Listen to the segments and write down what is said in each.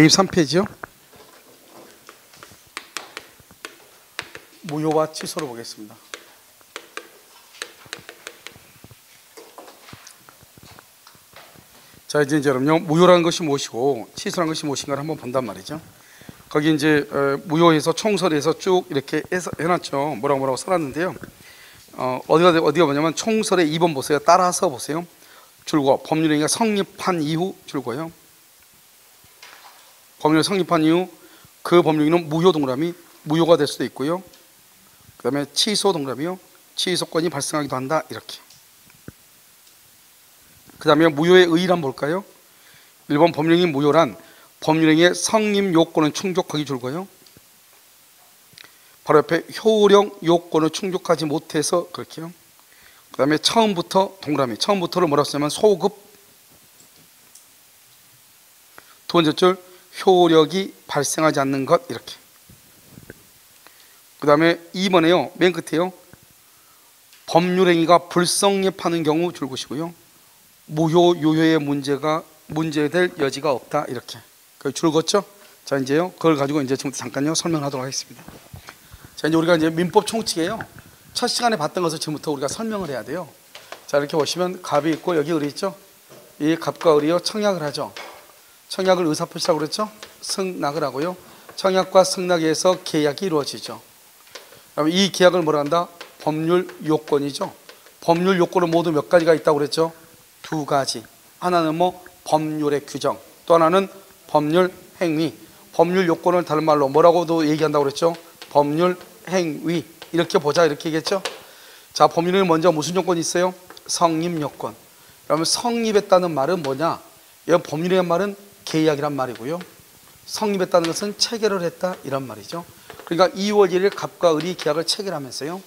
23페이지요. 무효와 취소를 보겠습니다. 자, 이제 여러분요, 무효라는 것이 무엇이고 취소라는 것이 무엇인가를 한번 본단 말이죠. 거기 이제 무효에서 총설에서 쭉 이렇게 해놨죠. 뭐라고 써놨는데요. 어디가 뭐냐면 총설의 2번 보세요. 따라서 보세요. 줄고 법률행위가 성립한 이후 줄고요. 법률이 성립한 이후 그 법률행위는 무효 동그라미 무효가 될 수도 있고요. 그 다음에 취소 동그라미요. 취소권이 발생하기도 한다. 이렇게. 그 다음에 무효의 의의란 뭘까요? 1번 법률행위 무효란 법률행위의 성립 요건은 충족하기 줄고요. 바로 옆에 효력 요건을 충족하지 못해서 그렇게요. 그 다음에 처음부터 동그라미 처음부터를 뭐라고 쓰냐면 소급. 두 번째 줄 효력이 발생하지 않는 것 이렇게. 그 다음에 2번에요. 맨 끝에요. 법률행위가 불성립하는 경우 줄것이고요. 무효 유효의 문제될 여지가 없다 이렇게. 줄었죠? 자, 이제요. 그걸 가지고 이제 지금부터 잠깐요 설명하도록 하겠습니다. 자, 이제 우리가 이제 민법 총칙이에요. 첫 시간에 봤던 것을 지금부터 우리가 설명을 해야 돼요. 자, 이렇게 보시면 갑이 있고 여기 을이 있죠. 이 갑과 을이요 청약을 하죠. 청약을 의사표시라고 그랬죠. 승낙을 하고요. 청약과 승낙에 의해서 계약이 이루어지죠. 그럼 이 계약을 뭐라 한다? 법률 요건이죠. 법률 요건은 모두 몇 가지가 있다고 그랬죠? 두 가지. 하나는 뭐 법률의 규정, 또 하나는 법률 행위. 법률 요건을 다른 말로 뭐라고도 얘기한다고 그랬죠? 법률 행위. 이렇게 보자 이렇게 얘기했죠. 자, 법률에 먼저 무슨 요건이 있어요? 성립 요건. 그러면 성립했다는 말은 뭐냐? 이 법률의 말은 계약이란 말이고요. 성립했다는 것은 체결을 했다 이런 말이죠. 그러니까 2월 1일 갑과 을이 계약을 체결하면서요.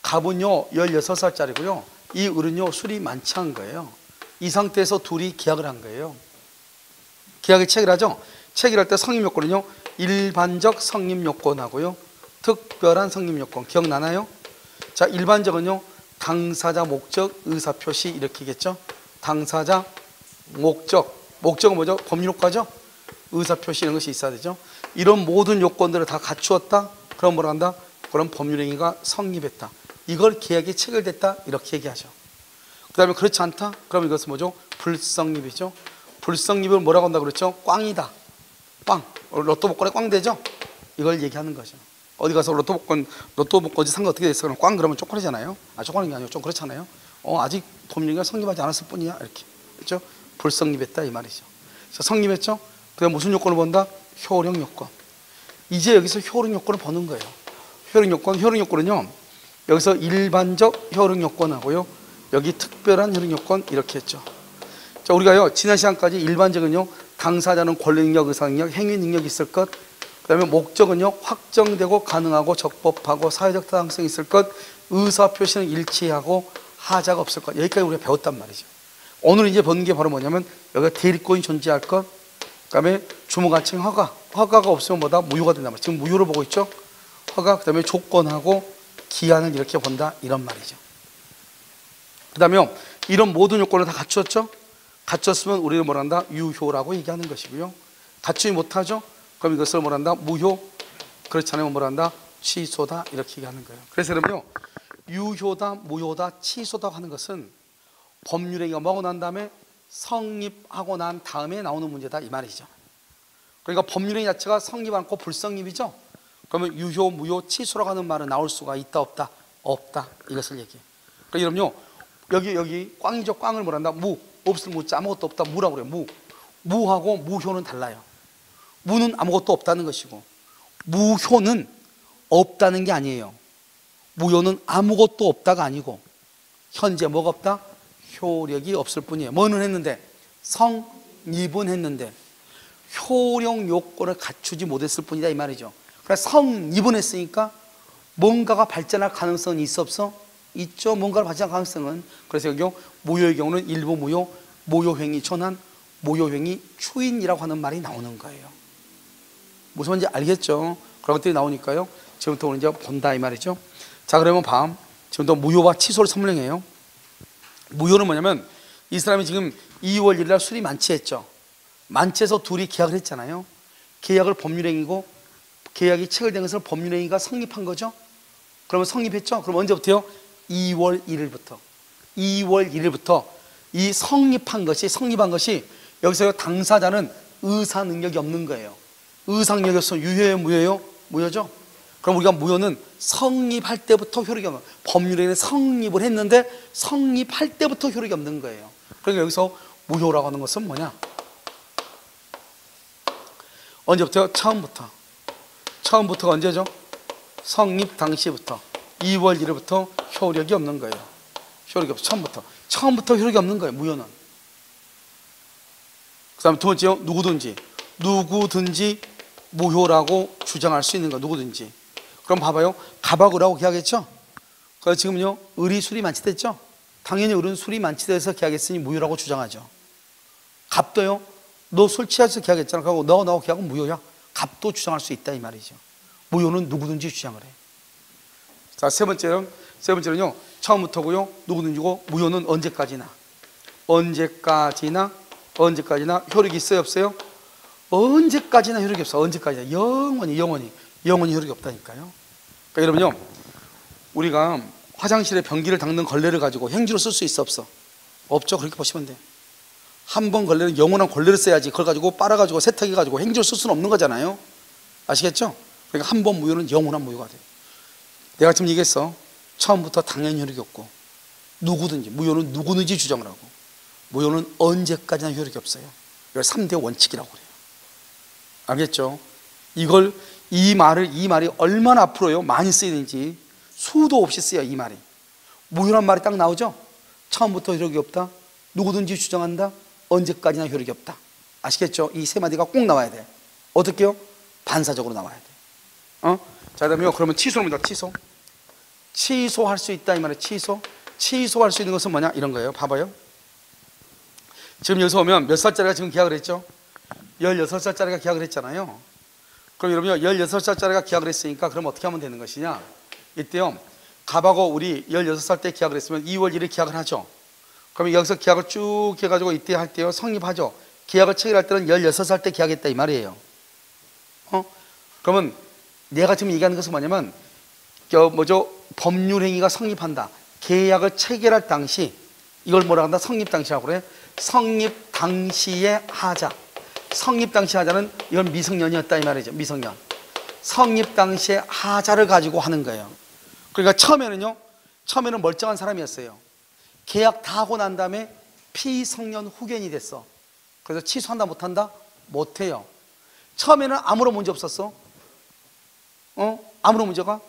갑은요 16살짜리고요. 이 을은요 술이 많지 않은 거예요. 이 상태에서 둘이 계약을 한 거예요. 계약을 체결하죠. 체결할 때 성립 요건은요 일반적 성립 요건하고요 특별한 성립 요건 기억나나요? 자, 일반적은요 당사자 목적 의사표시 이렇게겠죠. 당사자 목적은 뭐죠? 법률 효과죠. 의사표시 이런 것이 있어야 되죠. 이런 모든 요건들을 다 갖추었다. 그럼 뭐라 한다? 그럼 법률행위가 성립했다. 이걸 계약이 체결됐다 이렇게 얘기하죠. 그 다음에 그렇지 않다? 그럼 이것은 뭐죠? 불성립이죠. 불성립을 뭐라고 한다고 그랬죠? 꽝이다. 꽝. 로또 복권에 꽝 되죠? 이걸 얘기하는 거죠. 어디 가서 로또 복권 어디 산 거 어떻게 됐어? 그럼 꽝 그러면 쪼꼬리잖아요. 쪼꼬리는 게 아니고 좀 그렇잖아요. 아직 법률행위가 성립하지 않았을 뿐이야. 이렇게. 그렇죠? 불성립했다 이 말이죠. 자, 성립했죠? 그 다음에 무슨 요건을 본다? 효력 요건. 이제 여기서 효력 요건을 보는 거예요. 효력 요건은요 여기서 일반적 효력 요건하고요 여기 특별한 효력 요건 이렇게 했죠. 자, 우리가요 지난 시간까지 일반적은요 당사자는 권리 능력, 의사 능력, 행위 능력이 있을 것. 그 다음에 목적은요 확정되고 가능하고 적법하고 사회적 타당성이 있을 것. 의사 표시는 일치하고 하자가 없을 것. 여기까지 우리가 배웠단 말이죠. 오늘 이제 보는 게 바로 뭐냐면 여기가 대리권이 존재할 것. 그 다음에 주무관청 허가가 없으면 뭐다? 무효가 된단 말이죠. 지금 무효를 보고 있죠. 허가, 그 다음에 조건하고 기한을 이렇게 본다 이런 말이죠. 그 다음에 이런 모든 요건을 다 갖췄죠. 갖췄으면 우리는 뭐라 한다? 유효라고 얘기하는 것이고요. 갖추지 못하죠. 그럼 이것을 뭐라 한다? 무효. 그렇지 않으면 뭐라 한다? 취소다 이렇게 얘기하는 거예요. 그래서 여러분요 유효다 무효다 취소다 하는 것은 법률행위가 뭐고 난 다음에 성립하고 난 다음에 나오는 문제다 이 말이죠. 그러니까 법률행위 자체가 성립 않고 불성립이죠. 그러면 유효 무효 취소라고 하는 말은 나올 수가 있다 없다? 없다 이것을 얘기해요. 그러니까 여러분요 여기 꽝이죠. 꽝을 뭐란다? 무. 없을 무자 아무것도 없다 무라고 그래요. 무하고 무효는 달라요. 무는 아무것도 없다는 것이고 무효는 없다는 게 아니에요. 무효는 아무것도 없다가 아니고 현재 뭐가 없다? 효력이 없을 뿐이에요. 뭐는 했는데? 성립은 했는데 효력 요건을 갖추지 못했을 뿐이다 이 말이죠. 그래서 성립은 했으니까 뭔가가 발전할 가능성은 있어 없어? 있죠. 뭔가를 발전할 가능성은. 그래서 여기 무효의 경우는 일부 무효, 무효행위 전환, 무효행위 추인이라고 하는 말이 나오는 거예요. 무슨 말인지 알겠죠? 그런 것들이 나오니까요 지금부터 우리 이제 본다 이 말이죠. 자, 그러면 지금부터 무효와 취소를 설명해요. 무효는 뭐냐면 이 사람이 지금 2월 1일 날 술이 만취했죠. 만취해서 둘이 계약을 했잖아요. 계약을 법률행위고 계약이 체결된 것을 법률행위가 성립한 거죠. 그러면 성립했죠. 그럼 언제부터요? 2월 1일부터. 2월 1일부터 이 성립한 것이 여기서 당사자는 의사 능력이 없는 거예요. 의사 능력이 없으면 유효예요, 무효예요? 무효죠. 그럼 우리가 무효는 성립할 때부터 효력이 없는, 법률에는 성립을 했는데 성립할 때부터 효력이 없는 거예요. 그러니까 여기서 무효라고 하는 것은 뭐냐? 언제부터요? 처음부터가 언제죠? 성립 당시부터 2월 1일부터 효력이 없는 거예요. 효력이 없어. 처음부터 효력이 없는 거예요, 무효는. 그 다음에 두 번째요, 누구든지 무효라고 주장할 수 있는 거, 누구든지. 그럼 봐봐요, 갑하고라고 계약했죠? 그래서 지금요, 을이 술이 만취됐죠? 당연히 을은 술이 만취돼서 계약했으니 무효라고 주장하죠. 갑도요, 너 술 취해서 계약했잖아. 그리고 너하고 계약은 무효야. 갑도 주장할 수 있다 이 말이죠. 무효는 누구든지 주장을 해. 자, 세 번째는요, 처음부터고요, 누구든지고, 무효는 언제까지나 효력이 있어요, 없어요? 언제까지나 효력이 없어. 언제까지나 영원히 효력이 없다니까요. 그러니까 여러분요, 우리가 화장실에 변기를 닦는 걸레를 가지고 행주로 쓸 수 있어, 없어? 없죠. 그렇게 보시면 돼요. 한 번 걸레는 영원한 걸레를 써야지 그걸 가지고 빨아가지고 세탁해가지고 행주로 쓸 수는 없는 거잖아요. 아시겠죠? 그러니까 한 번 무효는 영원한 무효가 돼요. 내가 지금 얘기했어. 처음부터 당연히 효력이 없고, 무효는 누구든지 주장을 하고, 무효는 언제까지나 효력이 없어요. 이걸 3대 원칙이라고 그래요. 알겠죠? 이 말이 얼마나 앞으로요 많이 쓰이는지 수도 없이 쓰여. 이 말이 무효란 말이 딱 나오죠. 처음부터 효력이 없다, 누구든지 주장한다, 언제까지나 효력이 없다. 아시겠죠? 이 세 마디가 꼭 나와야 돼. 어떻게요? 반사적으로 나와야 돼. 자, 그다음에요, 그러면 취소입니다. 취소할 수 있다 이 말이에요. 취소할 수 있는 것은 뭐냐? 이런 거예요. 봐봐요. 지금 여기서 오면 몇 살짜리가 지금 계약을 했죠? 16살짜리가 계약을 했잖아요. 그럼 여러분요, 16살짜리가 계약을 했으니까 그럼 어떻게 하면 되는 것이냐? 이때요, 갑하고 우리 16살 때 계약을 했으면 2월 1일 계약을 하죠. 그러면 여기서 계약을 쭉 해가지고 이때 할 때요, 성립하죠. 계약을 체결할 때는 16살 때 계약했다 이 말이에요. 그러면 내가 지금 얘기하는 것은 뭐냐면, 법률행위가 성립한다. 계약을 체결할 당시, 이걸 뭐라 한다? 성립 당시라고 그래. 성립 당시의 하자. 성립 당시 하자는 이건 미성년이었다 이 말이죠. 미성년. 성립 당시의 하자를 가지고 하는 거예요. 그러니까 처음에는 멀쩡한 사람이었어요. 계약 다 하고 난 다음에 피성년 후견이 됐어. 그래서 취소한다 못한다? 못해요. 처음에는 아무런 문제 없었어. 아무런 문제가.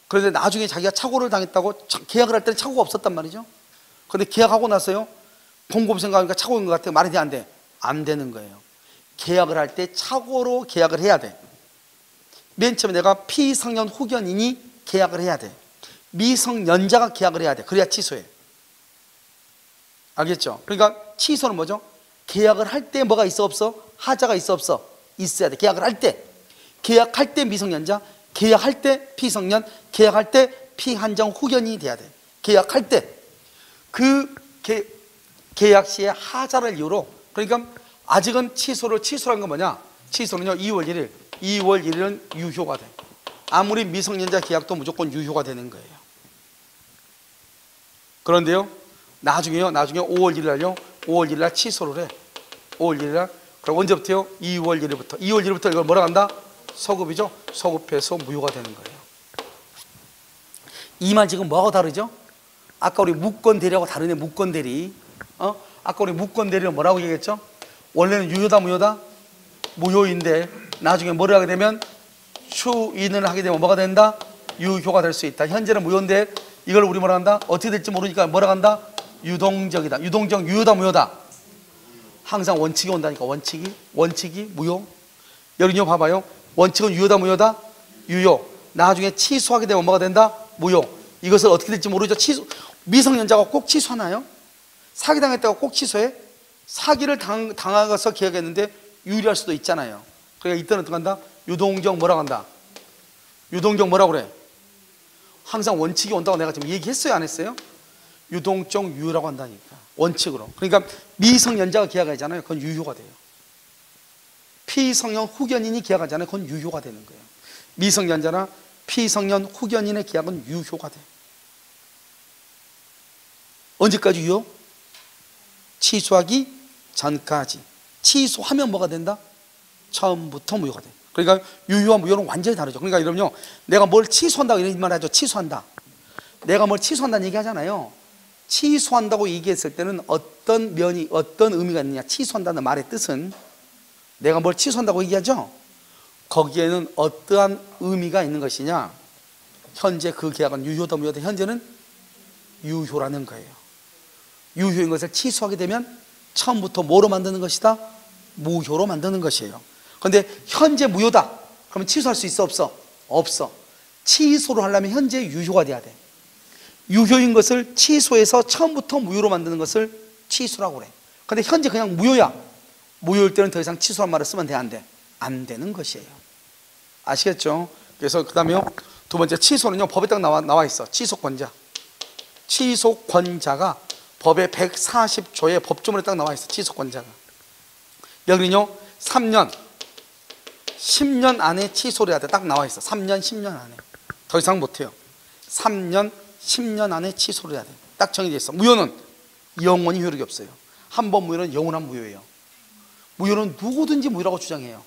그런데 나중에 자기가 착오를 당했다고 계약을 할 때는 착오가 없었단 말이죠. 그런데 계약하고 나서요, 곰곰 생각하니까 착오인 것 같아요. 말이 돼, 안 돼? 안 되는 거예요. 계약을 할 때 착오로 계약을 해야 돼. 맨 처음에 내가 피성년 후견인이 계약을 해야 돼. 미성년자가 계약을 해야 돼. 그래야 취소해. 알겠죠? 그러니까 취소는 뭐죠? 계약을 할 때 뭐가 있어, 없어? 하자가 있어, 없어? 있어야 돼. 계약을 할 때. 계약할 때 미성년자, 계약할 때 피성년, 계약할 때 피한정 후견인이 돼야 돼. 계약할 때. 그 계약 시의 하자를 이유로, 그러니까 아직은 취소란 건 뭐냐? 취소는요, 2월 1일은 유효가 돼. 아무리 미성년자 계약도 무조건 유효가 되는 거예요. 그런데요, 나중에 5월 1일 날요, 5월 1일 날 취소를 해. 5월 1일 날. 그럼 언제부터요? 2월 1일부터 이걸 뭐라 한다? 소급이죠. 소급해서 무효가 되는 거예요. 이 말 지금 뭐하고 다르죠? 아까 우리 무권 대리하고 다르네. 무권 대리. 아까 우리 무권 대리는 뭐라고 얘기했죠? 원래는 유효다 무효다? 무효인데 나중에 뭐를 하게 되면 추인을 하게 되면 뭐가 된다? 유효가 될 수 있다. 현재는 무효인데 이걸 우리 뭐라 한다? 어떻게 될지 모르니까 뭐라 한다? 유동적이다. 유동적 유효다 무효다? 항상 원칙이 온다니까. 원칙이 무효. 여러분요, 봐봐요. 원칙은 유효다 무효다? 유효. 나중에 취소하게 되면 뭐가 된다? 무효. 이것을 어떻게 될지 모르죠. 미성년자가 꼭 취소하나요? 사기당했다고 꼭 취소해? 사기를 당하고서 계약했는데 유리할 수도 있잖아요. 그러니까 이때는 어떻게 한다? 유동적 뭐라고 한다? 유동적 뭐라고 그래? 항상 원칙이 온다고 내가 지금 얘기했어요, 안 했어요? 유동적 유효라고 한다니까. 원칙으로. 그러니까 미성년자가 계약하잖아요. 그건 유효가 돼요. 피성년 후견인이 계약하잖아요. 그건 유효가 되는 거예요. 미성년자나 피성년 후견인의 계약은 유효가 돼. 언제까지 유효? 취소하기 전까지. 취소하면 뭐가 된다? 처음부터 무효가 돼. 그러니까 유효와 무효는 완전히 다르죠. 그러니까 여러분요, 내가 뭘 취소한다고 이런 말 하죠. 취소한다. 내가 뭘 취소한다는 얘기 하잖아요. 취소한다고 얘기했을 때는 어떤 면이, 어떤 의미가 있느냐. 취소한다는 말의 뜻은, 내가 뭘 취소한다고 얘기하죠. 거기에는 어떠한 의미가 있는 것이냐. 현재 그 계약은 유효다 무효다. 현재는 유효라는 거예요. 유효인 것을 취소하게 되면 처음부터 뭐로 만드는 것이다? 무효로 만드는 것이에요. 그런데 현재 무효다. 그러면 취소할 수 있어 없어? 없어. 취소를 하려면 현재 유효가 돼야 돼. 유효인 것을 취소해서 처음부터 무효로 만드는 것을 취소라고 그래. 그런데 현재 그냥 무효야. 무효일 때는 더 이상 취소란 말을 쓰면 돼, 안 돼? 안 되는 것이에요. 아시겠죠? 그래서 그 다음에요, 두 번째 취소는요, 법에 딱 나와 있어. 취소권자. 취소권자가 법의 140조의 법조문에 딱 나와 있어. 취소권자가. 여기는요, 3년, 10년 안에 취소를 해야 돼. 딱 나와 있어. 3년, 10년 안에. 더 이상 못해요. 3년, 10년 안에 취소를 해야 돼. 딱 정해져 있어. 무효는 영원히 효력이 없어요. 한 번 무효는 영원한 무효예요. 무효는 누구든지 무효라고 주장해요.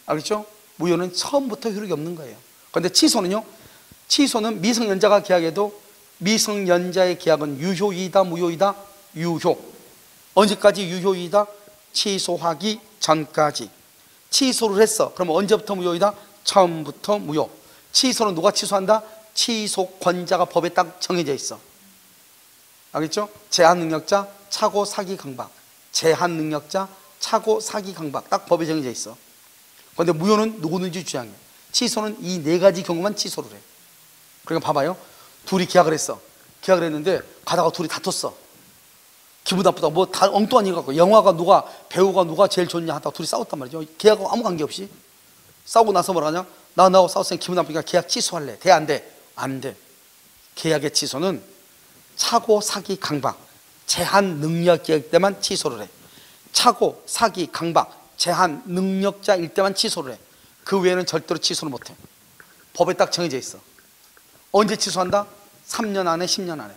알겠죠? 무효는 처음부터 효력이 없는 거예요. 그런데 취소는요, 취소는 미성년자가 계약해도 미성년자의 계약은 유효이다 무효이다? 유효. 언제까지 유효이다? 취소하기 전까지. 취소를 했어. 그러면 언제부터 무효이다? 처음부터 무효. 취소는 누가 취소한다? 취소권자가 법에 딱 정해져 있어. 알겠죠? 제한능력자, 차고, 사기, 강박. 제한능력자, 차고, 사기, 강박. 딱 법에 정해져 있어. 그런데 무효는 누구든지 주장해. 취소는 이 네 가지 경우만 취소를 해. 그러니까 봐봐요. 둘이 계약을 했어. 계약을 했는데 가다가 둘이 다퉜어. 기분 나쁘다. 뭐 다 엉뚱한 일 갖고, 영화가 누가, 배우가 누가 제일 좋냐 하다가 둘이 싸웠단 말이죠. 계약하고 아무 관계없이. 싸우고 나서 뭐라 하냐? 나하고 싸웠으니 기분 나쁘니까 계약 취소할래. 돼, 안 돼? 안 돼. 계약의 취소는 차고, 사기, 강박, 제한 능력 계약 때만 취소를 해. 차고, 사기, 강박, 제한 능력자일 때만 취소를 해. 그 외에는 절대로 취소를 못 해. 법에 딱 정해져 있어. 언제 취소한다? 3년 안에, 10년 안에.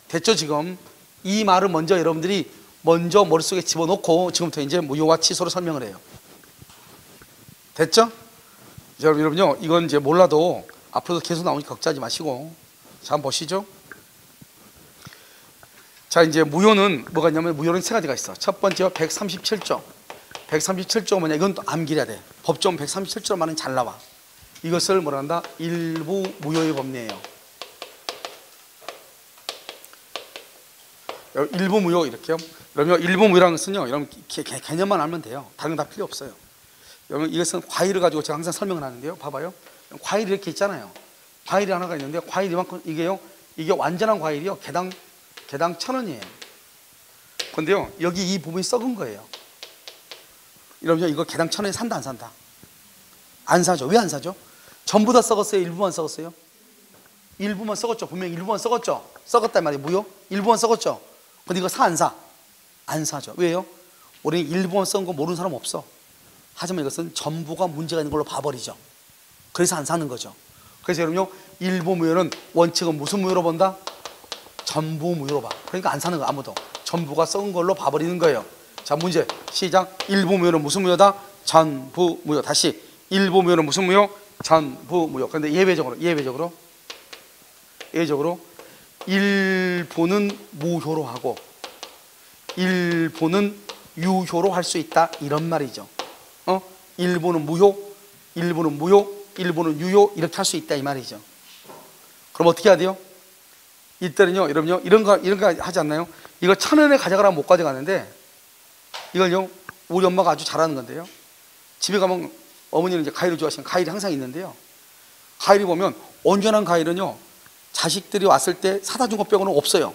됐죠, 지금? 이 말을 먼저 여러분들이 먼저 머릿속에 집어넣고 지금부터 이제 무효와 취소를 설명을 해요. 됐죠? 여러분요, 이건 이제 몰라도 앞으로도 계속 나오니까 걱정하지 마시고. 자, 한번 보시죠. 자, 이제 무효는 뭐가 있냐면, 무효는 세 가지가 있어. 첫 번째가 137조. 137조가 뭐냐? 이건 또 암기해야 돼. 법조문 137조 말은 잘 나와. 이것을 뭐라 한다? 일부 무효의 법리예요. 일부 무효 이렇게요. 그러면 일부 무효라는 것은요, 여러분 개념만 알면 돼요. 다른 거 다 필요 없어요. 여러분 이것은 과일을 가지고 제가 항상 설명을 하는데요. 봐봐요. 과일이 이렇게 있잖아요. 과일이 하나가 있는데 과일 이만큼 이게요. 이게 완전한 과일이요. 개당 1,000원이에요. 근데요, 여기 이 부분이 썩은 거예요. 여러분 이거 개당 1,000원에 산다 안 산다? 안 사죠. 왜 안 사죠? 전부 다 썩었어요? 일부만 썩었어요? 일부만 썩었죠. 분명히 일부만 썩었죠. 썩었단 말이에요. 무효? 일부만 썩었죠. 근데 이거 사 안 사? 안 사죠. 왜요? 우리는 일부만 썩은 거 모르는 사람 없어. 하지만 이것은 전부가 문제가 있는 걸로 봐버리죠. 그래서 안 사는 거죠. 그래서 여러분요, 일부 무효는 원칙은 무슨 무효로 본다? 전부 무효로 봐. 그러니까 안 사는 거 아무도. 전부가 썩은 걸로 봐버리는 거예요. 자, 문제 시작. 일부 무효는 무슨 무효다? 전부 무효. 다시, 일부 무효는 무슨 무효? 전부 무효. 그런데 예외적으로 일부는 무효로 하고 일부는 유효로 할 수 있다, 이런 말이죠. 일부는 무효, 일부는 무효, 일부는 유효, 이렇게 할 수 있다, 이 말이죠. 그럼 어떻게 해야 돼요? 이때는요, 여러분요, 이런 거 하지 않나요? 이거 1,000원에 가져가라면 못 가져가는데, 이걸요, 우리 엄마가 아주 잘하는 건데요. 집에 가면 어머니는 이제 과일을 좋아하시는, 과일이 항상 있는데요. 과일이 보면 온전한 과일은요, 자식들이 왔을 때 사다 준 것 빼고는 없어요.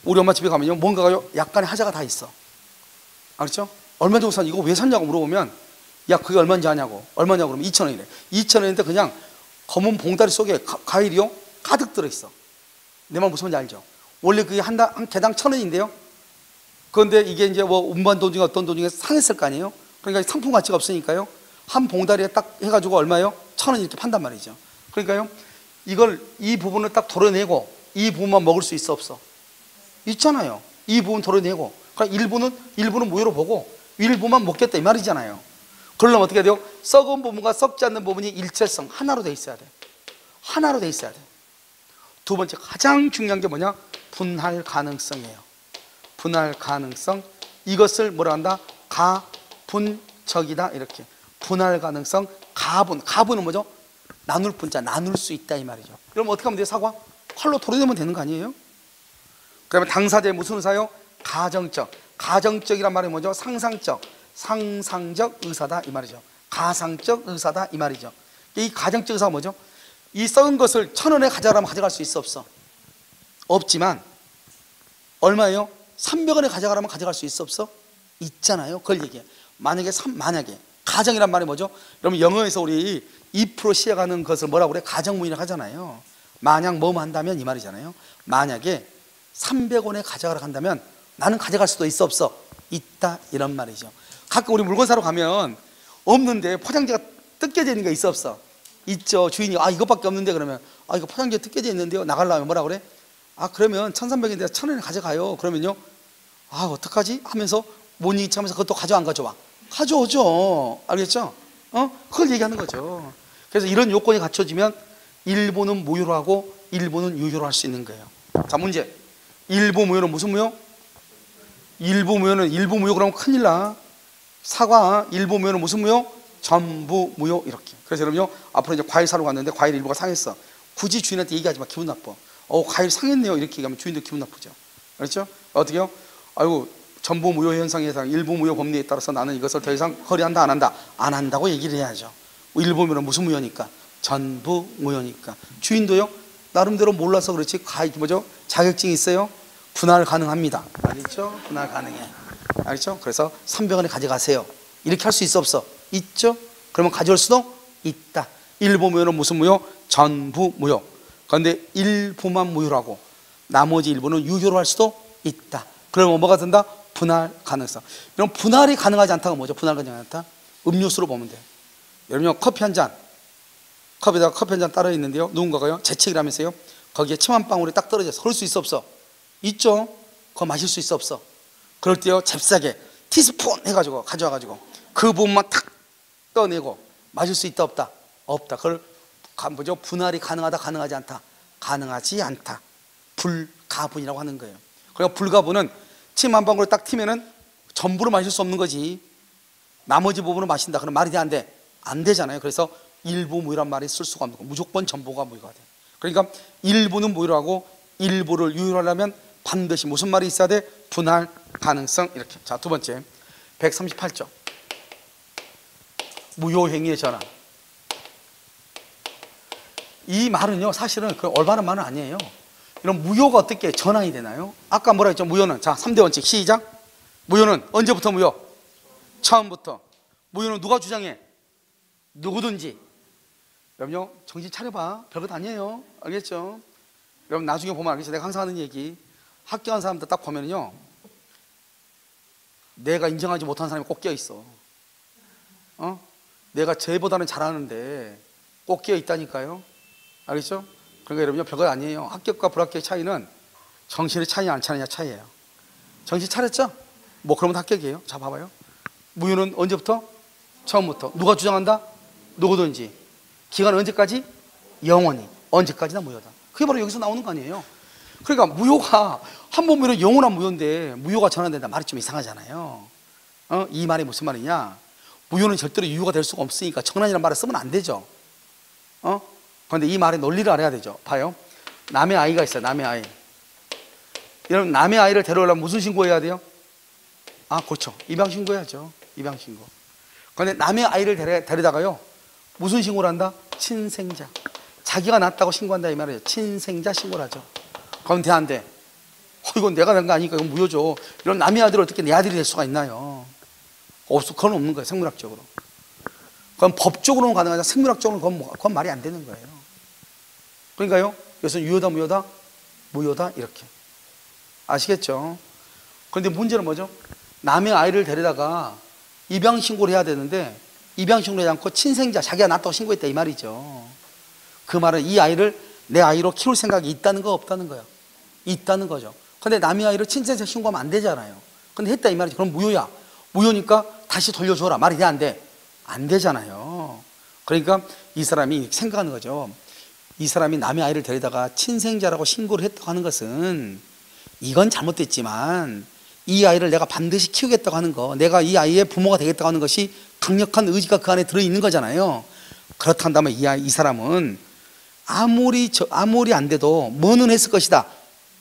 우리 엄마 집에 가면요, 뭔가가요, 약간의 하자가 다 있어. 알았죠? 얼마 주고 산, 이거 왜 샀냐고 물어보면, 야, 그게 얼마인지 아냐고. 얼마냐고 그러면 2,000원이래. 2,000원인데 그냥 검은 봉다리 속에 과일이요, 가득 들어있어. 내 말 무슨 말인지 알죠? 원래 그게 한 개당 1,000원인데요. 그런데 이게 이제 뭐 운반 돈 중에 어떤 돈 중에 상했을 거 아니에요? 그러니까 상품 가치가 없으니까요. 한 봉다리에 딱 해가지고 얼마예요? 1,000원 이렇게 판단 말이죠. 그러니까요. 이걸 이 부분을 딱 도려내고 이 부분만 먹을 수 있어 없어? 있잖아요. 이 부분 도려내고 그러니까 일부는 무효로 보고 일부만 먹겠다 이 말이잖아요. 그러려면 어떻게 돼요? 썩은 부분과 썩지 않는 부분이 일체성 하나로 돼 있어야 돼. 하나로 돼 있어야 돼. 두 번째 가장 중요한 게 뭐냐? 분할 가능성이에요. 분할 가능성. 이것을 뭐라 한다? 가분적이다 이렇게. 분할 가능성 가분. 가분은 뭐죠? 나눌 분자, 나눌 수 있다 이 말이죠. 그럼 어떻게 하면 돼요? 사과? 칼로 도려내면 되는 거 아니에요? 그러면 당사자의 무슨 의사요? 가정적. 가정적이란 말이 뭐죠? 상상적. 상상적 의사다 이 말이죠. 가상적 의사다 이 말이죠. 이 가정적 의사가 뭐죠? 이 썩은 것을 1,000원에 가져가라면 가져갈 수 있어 없어? 없지만 얼마예요? 300원에 가져가라면 가져갈 수 있어 없어? 있잖아요. 그걸 얘기해. 만약에 가정이란 말이 뭐죠? 여러분 영어에서 우리 2% 시작하는 것을 뭐라고 그래? 가정문이라고 하잖아요. 만약 뭐뭐 한다면 이 말이잖아요. 만약에 300원에 가져가라고 한다면 나는 가져갈 수도 있어 없어? 있다 이런 말이죠. 가끔 우리 물건 사러 가면 없는데 포장지가 뜯겨져 있는 게 있어 없어? 있죠. 주인이 이것밖에 없는데 그러면 이거 포장지가 뜯겨져 있는데요. 나가려면 뭐라 그래? 그러면 1,300원인데 1,000원에 가져가요. 그러면요. 어떡하지? 하면서 모닝 참면서 그것도 가져와 안 가져와? 가져오죠. 알겠죠? 그걸 얘기하는 거죠. 그래서 이런 요건이 갖춰지면 일부는 무효로 하고 일부는 유효로 할 수 있는 거예요. 자, 문제. 일부 무효는 무슨 무효? 일부 무효 그러면 큰일 나. 사과. 일부 무효는 무슨 무효? 전부 무효 이렇게. 그래서 여러분요 앞으로 이제 과일 사러 갔는데 과일 일부가 상했어. 굳이 주인한테 얘기하지 마. 기분 나빠. 과일 상했네요 이렇게 얘기하면 주인도 기분 나쁘죠. 그렇죠? 어떻게요? 아이고 전부 무효 현상에 해당 일부 무효 법리에 따라서 나는 이것을 더 이상 허리한다 안 한다? 안 한다고 얘기를 해야죠. 일부 무효는 무슨 무효니까? 전부 무효니까. 주인도요 나름대로 몰라서 그렇지 뭐죠? 자격증이 있어요? 분할 가능합니다. 알겠죠? 분할 가능해. 알겠죠? 그래서 300원에 가져가세요. 이렇게 할 수 있어 없어? 있죠? 그러면 가져올 수도 있다. 일부 무효는 무슨 무효? 전부 무효. 그런데 일부만 무효라고 나머지 일부는 유효로 할 수도 있다. 그러면 뭐가 된다? 분할 가능성. 이런 분할이 가능하지 않다가 뭐죠? 분할 가능하지 않다? 음료수로 보면 돼요. 여러분요 커피 한 잔, 컵에다가 커피 한 잔 따로 있는데요 누군가가요 재채기라면서요 거기에 침 한 방울이 딱 떨어져서 그럴 수 있어 없어? 있죠? 그거 마실 수 있어 없어? 그럴 때요 잽싸게 티스푼 해가지고 가져와가지고 그 부분만 탁 떠내고 마실 수 있다 없다? 없다. 그걸 뭐죠? 분할이 가능하다 가능하지 않다? 가능하지 않다. 불가분이라고 하는 거예요. 그러니까 불가분은 침 한 방울 딱 튀면은 전부를 마실 수 없는 거지. 나머지 부분을 마신다. 그럼 말이 돼 안 돼? 안 되잖아요. 그래서 일부 무효란 말이 쓸 수가 없는 거. 무조건 전부가 무효가 돼. 그러니까 일부는 무효로 하고 일부를 유효로 하려면 반드시 무슨 말이 있어야 돼? 분할 가능성 이렇게. 자, 두 번째 138조 무효행위의 전환. 이 말은요 사실은 그 올바른 말은 아니에요. 이런 무효가 어떻게 전환이 되나요? 아까 뭐라 했죠? 무효는 자 3대 원칙 시작. 무효는 언제부터 무효? 처음부터. 무효는 누가 주장해? 누구든지. 여러분요 정신 차려봐. 별것 아니에요. 알겠죠? 여러분 나중에 보면 알겠죠? 내가 항상 하는 얘기 학교 간 사람들 딱 보면요 내가 인정하지 못한 사람이 꼭 껴있어. 내가 쟤보다는 잘하는데 꼭 껴있다니까요. 알겠죠? 그러니까 여러분요 별것 아니에요. 합격과 불합격의 차이는 정신의 차이냐 안 차느냐 차이예요. 정신 차렸죠? 뭐 그러면 합격이에요. 자 봐봐요. 무효는 언제부터? 처음부터. 누가 주장한다? 누구든지. 기간은 언제까지? 영원히. 언제까지나 무효다. 그게 바로 여기서 나오는 거 아니에요. 그러니까 무효가 한 번 무효는 영원한 무효인데 무효가 전환된다 말이 좀 이상하잖아요. 이 말이 무슨 말이냐? 무효는 절대로 유효가 될 수가 없으니까 전환이라는 말을 쓰면 안 되죠. 그런데 이 말의 논리를 알아야 되죠. 봐요. 남의 아이가 있어요. 남의 아이. 여러분 남의 아이를 데려오려면 무슨 신고해야 돼요? 그렇죠. 입양 신고해야죠. 입양 신고. 그런데 남의 아이를 데려다가요 무슨 신고를 한다? 친생자. 자기가 낳았다고 신고한다 이 말이에요. 친생자 신고를 하죠. 그럼 돼 안 돼? 이건 내가 낸 거 아니니까 이건 무효죠. 이런 남의 아들을 어떻게 내 아들이 될 수가 있나요? 그건 없는 거예요. 생물학적으로. 그건 법적으로는 가능하지만 생물학적으로는 그건 말이 안 되는 거예요. 그러니까요 이것은 유효다 무효다? 무효다 이렇게. 아시겠죠? 그런데 문제는 뭐죠? 남의 아이를 데려다가 입양 신고를 해야 되는데 입양 신고를 하지 않고 친생자, 자기가 낳았다고 신고했다 이 말이죠. 그 말은 이 아이를 내 아이로 키울 생각이 있다는 거 없다는 거야? 있다는 거죠. 근데 남의 아이를 친생자 신고하면 안 되잖아요. 근데 했다 이 말이죠. 그럼 무효야. 무효니까 다시 돌려줘라. 말이 돼, 안 돼? 안 되잖아요. 그러니까 이 사람이 생각하는 거죠. 이 사람이 남의 아이를 데리다가 친생자라고 신고를 했다고 하는 것은 이건 잘못됐지만 이 아이를 내가 반드시 키우겠다고 하는 거, 내가 이 아이의 부모가 되겠다고 하는 것이 강력한 의지가 그 안에 들어있는 거잖아요. 그렇다면 이 사람은 아무리 안 돼도 뭐는 했을 것이다?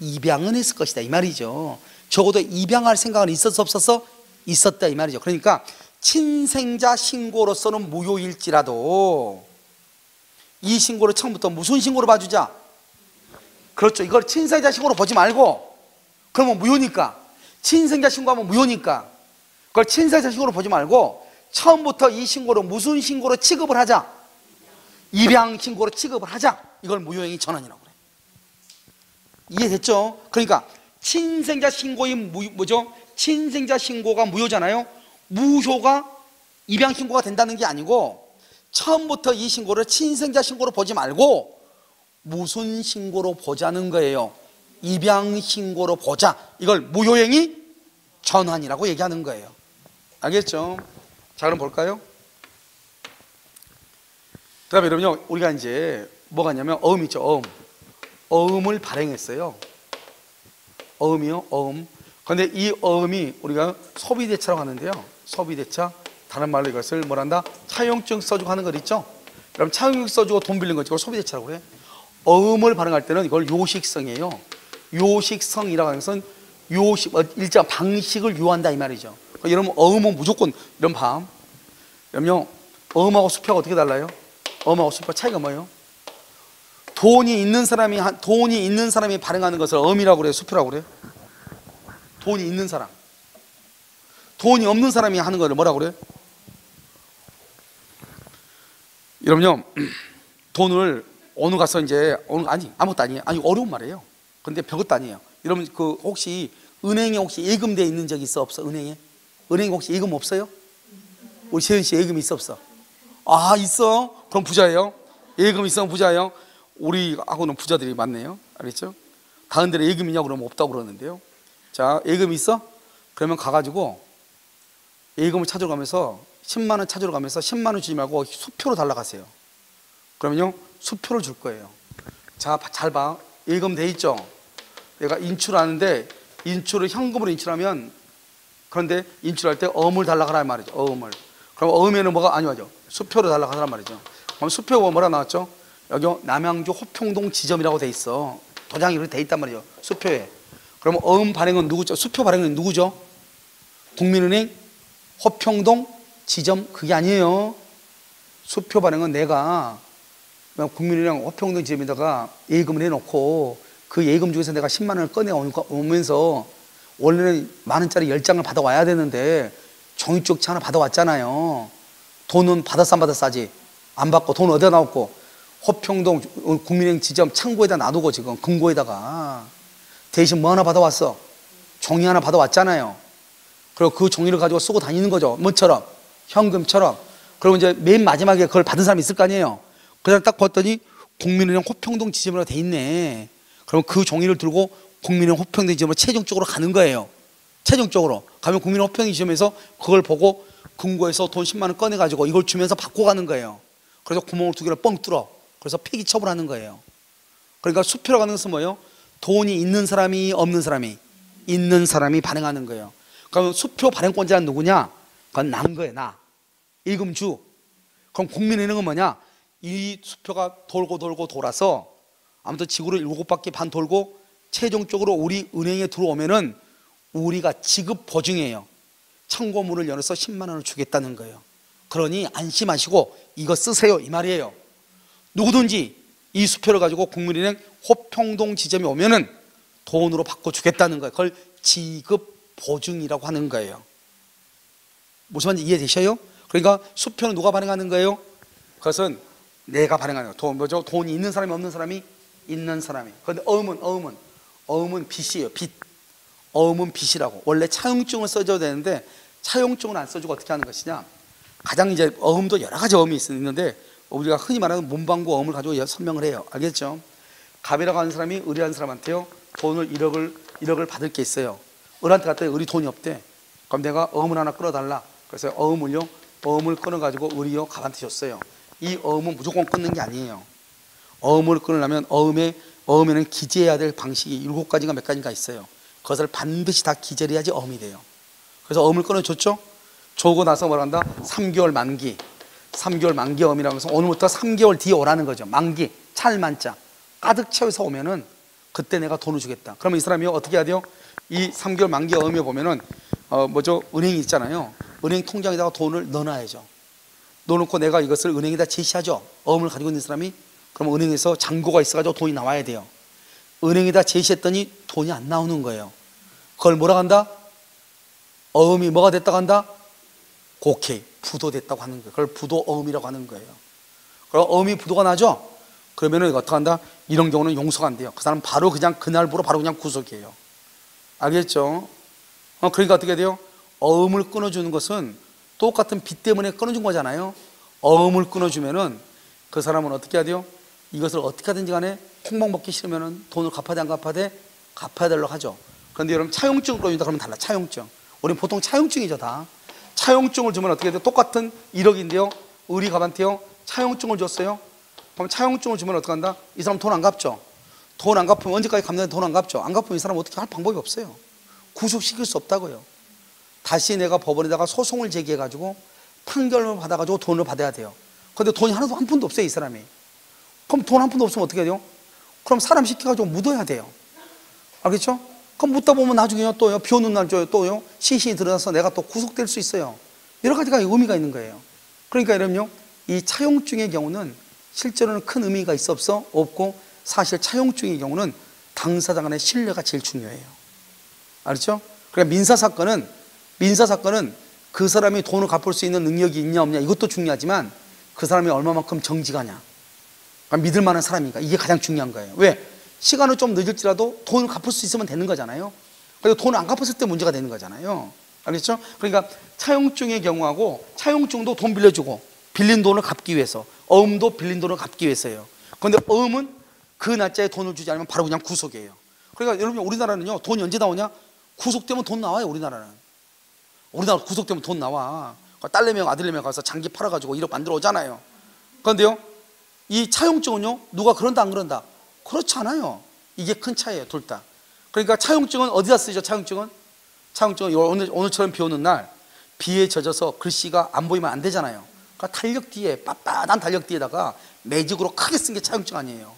입양은 했을 것이다 이 말이죠. 적어도 입양할 생각은 있었어 없었어? 있었다 이 말이죠. 그러니까 친생자 신고로서는 무효일지라도 이 신고를 처음부터 무슨 신고로 봐주자? 그렇죠. 이걸 친생자 신고로 보지 말고, 그러면 무효니까, 친생자 신고하면 무효니까 그걸 친생자 신고로 보지 말고 처음부터 이 신고를 무슨 신고로 취급을 하자? 입양 신고로 취급을 하자. 이걸 무효행위 전환이라고 그래. 이해됐죠? 그러니까 친생자 신고인 뭐죠? 친생자 신고가 무효잖아요. 무효가 입양 신고가 된다는 게 아니고 처음부터 이 신고를 친생자 신고로 보지 말고 무슨 신고로 보자는 거예요? 입양 신고로 보자. 이걸 무효행위 전환이라고 얘기하는 거예요. 알겠죠? 자, 그럼 볼까요? 그 다음에 여러분요, 우리가 이제 뭐가 있냐면 어음 있죠. 어음. 어음을 발행했어요. 어음이요. 어음. 그런데 이 어음이 우리가 소비대차라고 하는데요. 소비대차, 다른 말로 이것을 뭐란다? 차용증 써주고 하는 거 있죠. 그럼 차용증 써주고 돈 빌린 거 이걸 소비대차라고 그래. 어음을 발행할 때는 이걸 요식성이에요. 요식성이라고 하는 것은 일정 방식을 요한다 이 말이죠. 그러니까 여러분 어음은 무조건 이런 봐. 여러분요, 어음하고 수표가 어떻게 달라요? 어음하고 수표 차이가 뭐예요? 돈이 있는 사람이 발행하는 것을 어음이라고 그래요? 수표라고 그래요? 돈이 있는 사람. 돈이 없는 사람이 하는 거를 뭐라고 그래요? 여러분요, 돈을 어느 가서 이제 아무것도 아니에요. 아니 어려운 말이에요. 근데 별것도 아니에요. 여러분 혹시 은행에 혹시 예금돼 있는 적 있어 없어? 은행에 혹시 예금 없어요? 우리 재현 씨 예금 있어 없어? 아 있어? 그럼 부자예요? 예금 있으면 부자예요? 우리하고는 부자들이 많네요. 알겠죠? 다른 데에 예금 있냐고 그러면 없다고 그러는데요. 자, 예금 있어? 그러면 가가지고 예금을 찾으러 가면서 10만 원 찾으러 가면서 10만 원 주지 말고 수표로 달라 가세요. 그러면요 수표를 줄 거예요. 자, 잘 봐. 예금 돼 있죠? 내가 인출하는데 인출을 현금으로 인출하면, 그런데 인출할 때 어음을 달라고 하란 말이죠. 어음을. 그럼 어음에는 뭐가 아니죠? 수표로 달라고 하란 말이죠. 그럼 수표가 뭐라 나왔죠? 여기 남양주 호평동 지점이라고 돼 있어. 도장이 이렇게 돼 있단 말이죠. 수표에. 그러면 어음 발행은 누구죠? 수표 발행은 누구죠? 국민은행 호평동 지점 그게 아니에요. 수표 발행은 내가 국민은행 호평동 지점에다가 예금을 해놓고 그 예금 중에서 내가 10만 원을 꺼내 오면서 원래는 만 원짜리 10장을 받아와야 되는데 종이쪽지 하나 받아왔잖아요. 돈은 받았어 안 받았어? 안 받고 돈 어디다 놔뒀고 호평동 국민은행 지점 창고에다 놔두고 지금 금고에다가 대신 뭐 하나 받아왔어? 종이 하나 받아왔잖아요. 그리고 그 종이를 가지고 쓰고 다니는 거죠. 뭐처럼? 현금처럼. 그리고 이제 맨 마지막에 그걸 받은 사람이 있을 거 아니에요. 그냥 딱 봤더니 국민은행 호평동 지점이라고 돼 있네. 그럼 그 종이를 들고 국민은행 호평동 지점으로 최종적으로 가는 거예요. 최종적으로 가면 국민은행 호평동 지점에서 그걸 보고 금고에서 돈 10만 원 꺼내가지고 이걸 주면서 받고 가는 거예요. 그래서 구멍을 2개를 뻥 뚫어. 그래서 폐기 처분하는 거예요. 그러니까 수표라고 하는 것은 뭐예요? 돈이 있는 사람이 없는 사람이 있는 사람이 발행하는 거예요. 그러면 수표 발행권자는 누구냐? 그건 난 거예요. 나 예금주. 그럼 국민은행은 뭐냐? 이 수표가 돌고 돌아서 아무튼 지구를 7바퀴 반 돌고 최종적으로 우리 은행에 들어오면은 우리가 지급 보증이에요. 청구문을 열어서 10만 원을 주겠다는 거예요. 그러니 안심하시고 이거 쓰세요 이 말이에요. 누구든지 이 수표를 가지고 국민은행 호평동 지점에 오면은 돈으로 바꿔 주겠다는 거예요. 그걸 지급 보증이라고 하는 거예요. 무슨 말인지 이해되셔요? 그러니까 수표는 누가 발행하는 거예요? 그것은 내가 발행하는 거예요. 뭐죠? 돈이 있는 사람이 없는 사람이 있는 사람이. 그런데 어음은 빚이에요. 빚. 어음은 빚이라고. 원래 차용증을 써줘야 되는데 차용증은 안 써주고 어떻게 하는 것이냐, 가장 이제 어음도 여러 가지 어음이 있는데 우리가 흔히 말하는 문방구 어음을 가지고 설명을 해요. 알겠죠? 갑이라고 하는 사람이 을이라는 사람한테요 돈을 1억을 받을 게 있어요. 을한테 갔더니 을이 돈이 없대. 그럼 내가 어음을 하나 끊어달라. 그래서 어음을 끊어가지고 을이요 갑한테 줬어요. 이 어음은 무조건 끊는 게 아니에요. 어음을 끊으려면 어음에는 기재해야 될 방식이 7가지가 몇 가지가 있어요. 그것을 반드시 다 기재를 해야지 어음이 돼요. 그래서 어음을 끊어줬죠. 주고 나서 뭐라 한다? 3개월 만기. 3개월 만기 어음이라고 해서 오늘부터 3개월 뒤에 오라는 거죠. 만기, 찰만자 가득 채워서 오면은 그때 내가 돈을 주겠다. 그러면 이 사람이 어떻게 해야 돼요? 이 3개월 만기 어음에 보면은 은행이 있잖아요. 은행 통장에다가 돈을 넣어놔야죠. 넣어놓고 내가 이것을 은행에다 제시하죠. 어음을 가지고 있는 사람이. 그럼 은행에서 잔고가 있어가지고 돈이 나와야 돼요. 은행에다 제시했더니 돈이 안 나오는 거예요. 그걸 뭐라고 한다? 어음이 뭐가 됐다고 한다? 오케이, 부도됐다고 하는 거예요. 그걸 부도어음이라고 하는 거예요. 그럼 어음이 부도가 나죠? 그러면은 어떻게 한다? 이런 경우는 용서가 안 돼요. 그 사람 바로 그냥 그날부로 바로 그냥 구속이에요. 알겠죠? 그러니까 어떻게 돼요? 어음을 끊어주는 것은 똑같은 빚 때문에 끊어준 거잖아요. 어음을 끊어주면은 그 사람은 어떻게 해야 돼요? 이것을 어떻게 하든지 간에 콩밥 먹기 싫으면은 돈을 갚아야 돼, 안 갚아야 돼? 갚아야 되려고 하죠. 그런데 여러분 차용증을 끊어준다 그러면 달라. 차용증. 우리는 보통 차용증이죠 다. 차용증을 주면 어떻게 돼요? 똑같은 1억인데요 을이 갑한테요 차용증을 줬어요. 그럼 차용증을 주면 어떻게 한다? 이 사람 돈 안 갚죠. 돈 안 갚으면 언제까지 갚는데 돈 안 갚죠. 안 갚으면 이 사람 어떻게 할 방법이 없어요. 구속시킬 수 없다고요. 다시 내가 법원에다가 소송을 제기해가지고 판결을 받아가지고 돈을 받아야 돼요. 그런데 돈이 하나도 한 푼도 없어요 이 사람이. 그럼 돈 한 푼도 없으면 어떻게 해야 돼요? 그럼 사람 시켜가지고 묻어야 돼요. 알겠죠? 그럼 묻다 보면 나중에요 또요 비 오는 날 또요 시신이 드러나서 내가 또 구속될 수 있어요. 여러 가지가 의미가 있는 거예요. 그러니까 여러분요 이 차용증의 경우는 실제로는 큰 의미가 있어 없어? 없고 사실 차용증의 경우는 당사자 간의 신뢰가 제일 중요해요. 알죠? 그러니까 민사사건은 그 사람이 돈을 갚을 수 있는 능력이 있냐 없냐 이것도 중요하지만 그 사람이 얼마만큼 정직하냐, 그러니까 믿을 만한 사람인가, 이게 가장 중요한 거예요. 왜? 시간을 좀 늦을지라도 돈을 갚을 수 있으면 되는 거잖아요. 그래서 돈을 안 갚았을 때 문제가 되는 거잖아요. 알겠죠? 그러니까 차용증의 경우하고 차용증도 돈 빌려주고 빌린 돈을 갚기 위해서, 어음도 빌린 돈을 갚기 위해서예요. 그런데 어음은 그 날짜에 돈을 주지 않으면 바로 그냥 구속이에요. 그러니까 여러분 우리나라는요 돈이 언제 나오냐? 구속되면 돈 나와요. 우리나라 구속되면 돈 나와. 딸내미랑 아들내미가 가서 장기 팔아가지고 1억 만들어 오잖아요. 그런데요 이 차용증은요 누가 그런다 안 그런다? 그렇지 않아요. 이게 큰 차이예요 둘 다. 그러니까 차용증은 어디다 쓰죠? 차용증은 오늘처럼 비 오는 날 비에 젖어서 글씨가 안 보이면 안 되잖아요. 그러니까 달력 뒤에 빳빳한 달력 뒤에다가 매직으로 크게 쓴 게 차용증 아니에요.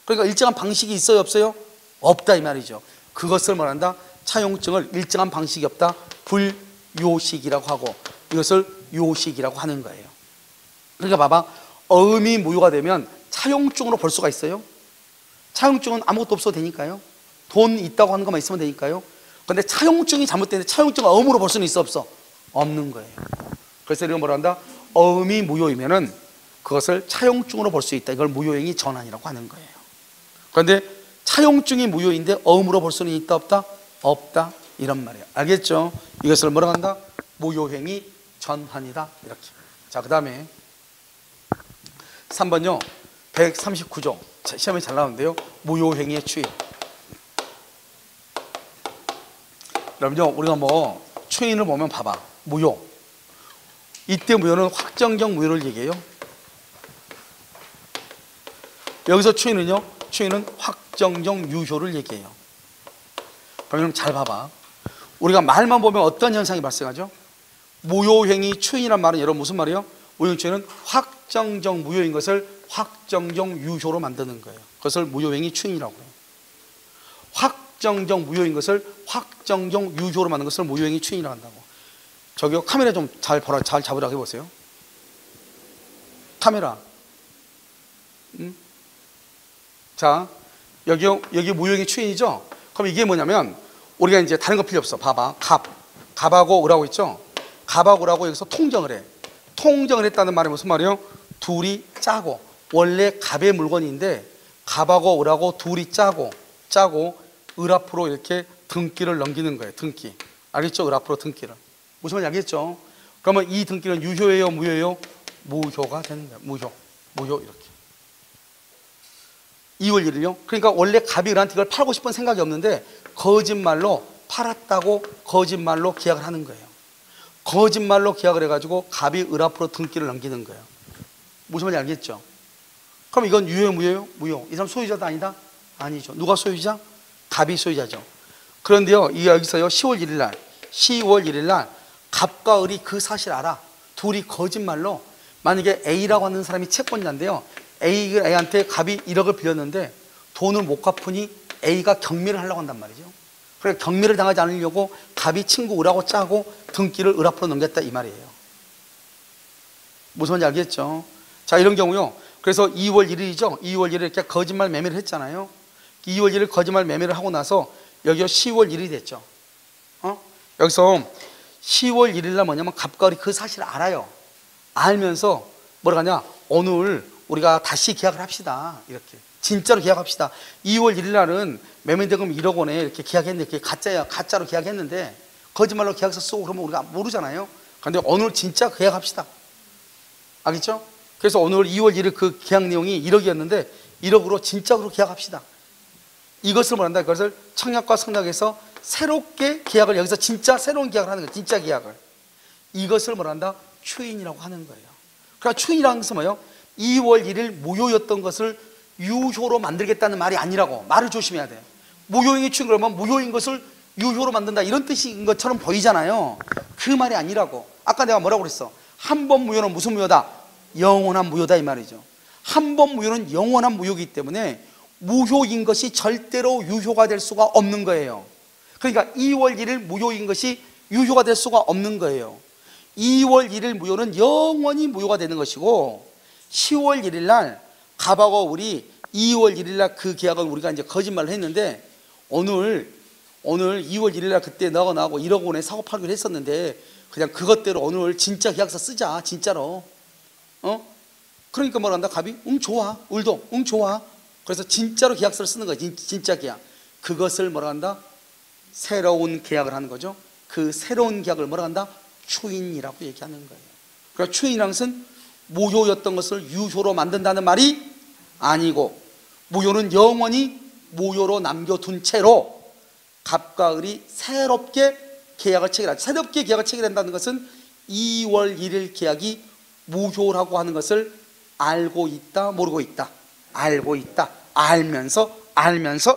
그러니까 일정한 방식이 있어요 없어요? 없다 이 말이죠. 그것을 말한다. 차용증을 일정한 방식이 없다. 불요식이라고 하고 이것을 요식이라고 하는 거예요. 그러니까 봐봐, 어음이 무효가 되면 차용증으로 볼 수가 있어요. 차용증은 아무것도 없어도 되니까요. 돈 있다고 하는 것만 있으면 되니까요. 그런데 차용증이 잘못되는데 차용증을 어음으로 볼 수는 있어 없어? 없는 거예요. 그래서 이런 뭐라 한다? 어음이 무효이면은 그것을 차용증으로 볼 수 있다. 이걸 무효행위 전환이라고 하는 거예요. 그런데 차용증이 무효인데 어음으로 볼 수는 있다 없다? 없다 이런 말이에요. 알겠죠? 이것을 뭐라고 한다? 무효행위 전환이다 이렇게. 자, 그 다음에 3번요 139조 시험에 잘 나오는데요 무효행위의 추인. 여러분요 우리가 뭐 추인을 보면 봐봐. 무효, 이때 무효는 확정적 무효를 얘기해요. 여기서 추인은 확정적 유효를 얘기해요. 그럼 잘 봐봐. 우리가 말만 보면 어떤 현상이 발생하죠? 무효행위 추인이란 말은 여러분 무슨 말이에요? 무효행위 추인은 확정적 무효인 것을 확정적 유효로 만드는 거예요. 그것을 무효행위 추인이라고 해요. 확정적 무효인 것을 확정적 유효로 만드는 것을 무효행위 추인이라고 한다고. 저기요 카메라 좀 잘 잡으라고 해보세요. 카메라. 자, 여기 무효행위 추인이죠? 그럼 이게 뭐냐면 우리가 이제 다른 거 필요 없어. 봐봐. 갑하고 을하고 있죠? 갑하고 을하고 여기서 통정을 해. 통정을 했다는 말이 무슨 말이에요? 둘이 짜고, 원래 갑의 물건인데 갑하고 을하고 둘이 짜고 을 앞으로 이렇게 등기를 넘기는 거예요. 등기. 알겠죠? 을 앞으로 등기를. 무슨 말인지 알겠죠? 그러면 이 등기는 유효예요, 무효예요? 무효가 되는 거예요. 무효 이렇게. 2월 1일요? 그러니까 원래 갑이 을한테 이걸 팔고 싶은 생각이 없는데 거짓말로 팔았다고 거짓말로 계약을 하는 거예요. 거짓말로 계약을 해가지고 갑이 을 앞으로 등기를 넘기는 거예요. 무슨 말인지 알겠죠? 그럼 이건 유효예요, 무효예요? 무효. 이 사람 소유자도 아니다? 아니죠. 누가 소유자? 갑이 소유자죠. 그런데요, 여기서요, 10월 1일 날 갑과 을이 그 사실 알아. 둘이 거짓말로, 만약에 A라고 하는 사람이 채권자인데요, A한테 갑이 1억을 빌렸는데 돈을 못 갚으니 A가 경매를 하려고 한단 말이죠. 그래서 경매를 당하지 않으려고 갑이 친구 을하고 짜고 등기를 을 앞으로 넘겼다 이 말이에요. 무슨 말인지 알겠죠? 자, 이런 경우요, 그래서 2월 1일이죠 2월 1일 이렇게 거짓말 매매를 했잖아요. 2월 1일 거짓말 매매를 하고 나서 여기가 10월 1일이 됐죠. 여기서 10월 1일 날 뭐냐면 갑과 을이 그 사실을 알아요. 알면서 뭐라 하냐, 오늘 우리가 다시 계약을 합시다. 이렇게 진짜로 계약합시다. 2월 1일 날은 매매대금 1억 원에 이렇게 계약했는데 그게 가짜야. 가짜로 계약했는데 거짓말로 계약서 쓰고 그러면 우리가 모르잖아요. 그런데 오늘 진짜 계약합시다. 알겠죠? 그래서 오늘 2월 1일 그 계약 내용이 1억이었는데 1억으로 진짜로 계약합시다. 이것을 뭐란다? 그것을 청약과 성약에서 새롭게 계약을, 여기서 진짜 새로운 계약을 하는 거예요. 진짜 계약을. 이것을 뭐란다? 추인이라고 하는 거예요. 그러니까 추인이라는 것은 뭐예요? 2월 1일 무효였던 것을 유효로 만들겠다는 말이 아니라고. 말을 조심해야 돼요. 무효행위 추인 그러면 무효인 것을 유효로 만든다 이런 뜻인 것처럼 보이잖아요. 그 말이 아니라고. 아까 내가 뭐라고 그랬어? 한 번 무효는 무슨 무효다? 영원한 무효다 이 말이죠. 한 번 무효는 영원한 무효이기 때문에 무효인 것이 절대로 유효가 될 수가 없는 거예요. 그러니까 2월 1일 무효인 것이 유효가 될 수가 없는 거예요. 2월 1일 무효는 영원히 무효가 되는 것이고, 10월 1일 날 갑하고 을이 2월 1일 날 그 계약을 우리가 이제 거짓말을 했는데 오늘 2월 1일 날 그때 너하고 나하고 1억 원에 사고 팔기로 했었는데 그냥 그것대로 오늘 진짜 계약서 쓰자. 진짜로. 그러니까 뭐란다? 갑이 좋아. 을도 좋아. 그래서 진짜로 계약서를 쓰는 거야. 진짜 계약. 그것을 뭐라 한다? 새로운 계약을 하는 거죠. 그 새로운 계약을 뭐라 한다? 추인이라고 얘기하는 거예요. 그러니까 추인이라는 것은 무효였던 것을 유효로 만든다는 말이 아니고, 무효는 영원히 무효로 남겨둔 채로 갑과 을이 새롭게 계약을 체결한다. 새롭게 계약을 체결한다는 것은 2월 1일 계약이 무효라고 하는 것을 알고 있다, 모르고 있다? 알고 있다, 알면서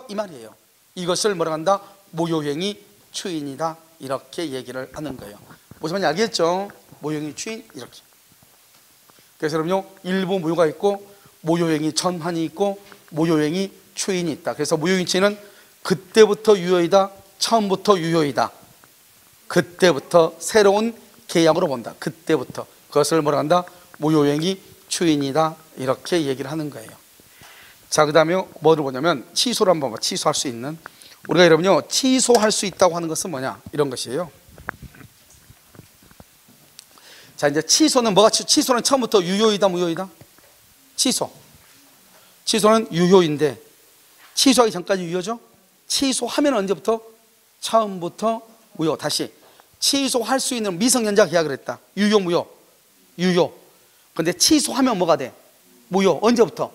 이 말이에요. 이것을 뭐라 한다? 무효행위 추인이다, 이렇게 얘기를 하는 거예요. 무슨 말인지 알겠죠? 무효행위 추인 이렇게. 그래서 여러분요, 일부 무효가 있고 무효행위 전환이 있고 무효행위 추인이 있다. 그래서 무효행위 추인은 그때부터 유효이다, 처음부터 유효이다, 그때부터 새로운 계약으로 본다. 그때부터 그것을 뭐라 한다? 무효행위 추인이다, 이렇게 얘기를 하는 거예요. 자, 그 다음에 뭐를 보냐면 취소를 한번 봐. 취소할 수 있는, 우리가 여러분요 취소할 수 있다고 하는 것은 뭐냐, 이런 것이에요. 자, 이제 취소는 뭐가 취소는 처음부터 유효이다, 무효이다? 취소는 유효인데 취소하기 전까지 유효죠? 취소하면 언제부터? 처음부터 무효. 다시 취소할 수 있는 미성년자 계약을 했다. 유효, 무효? 유효. 근데 취소하면 뭐가 돼? 무효. 언제부터?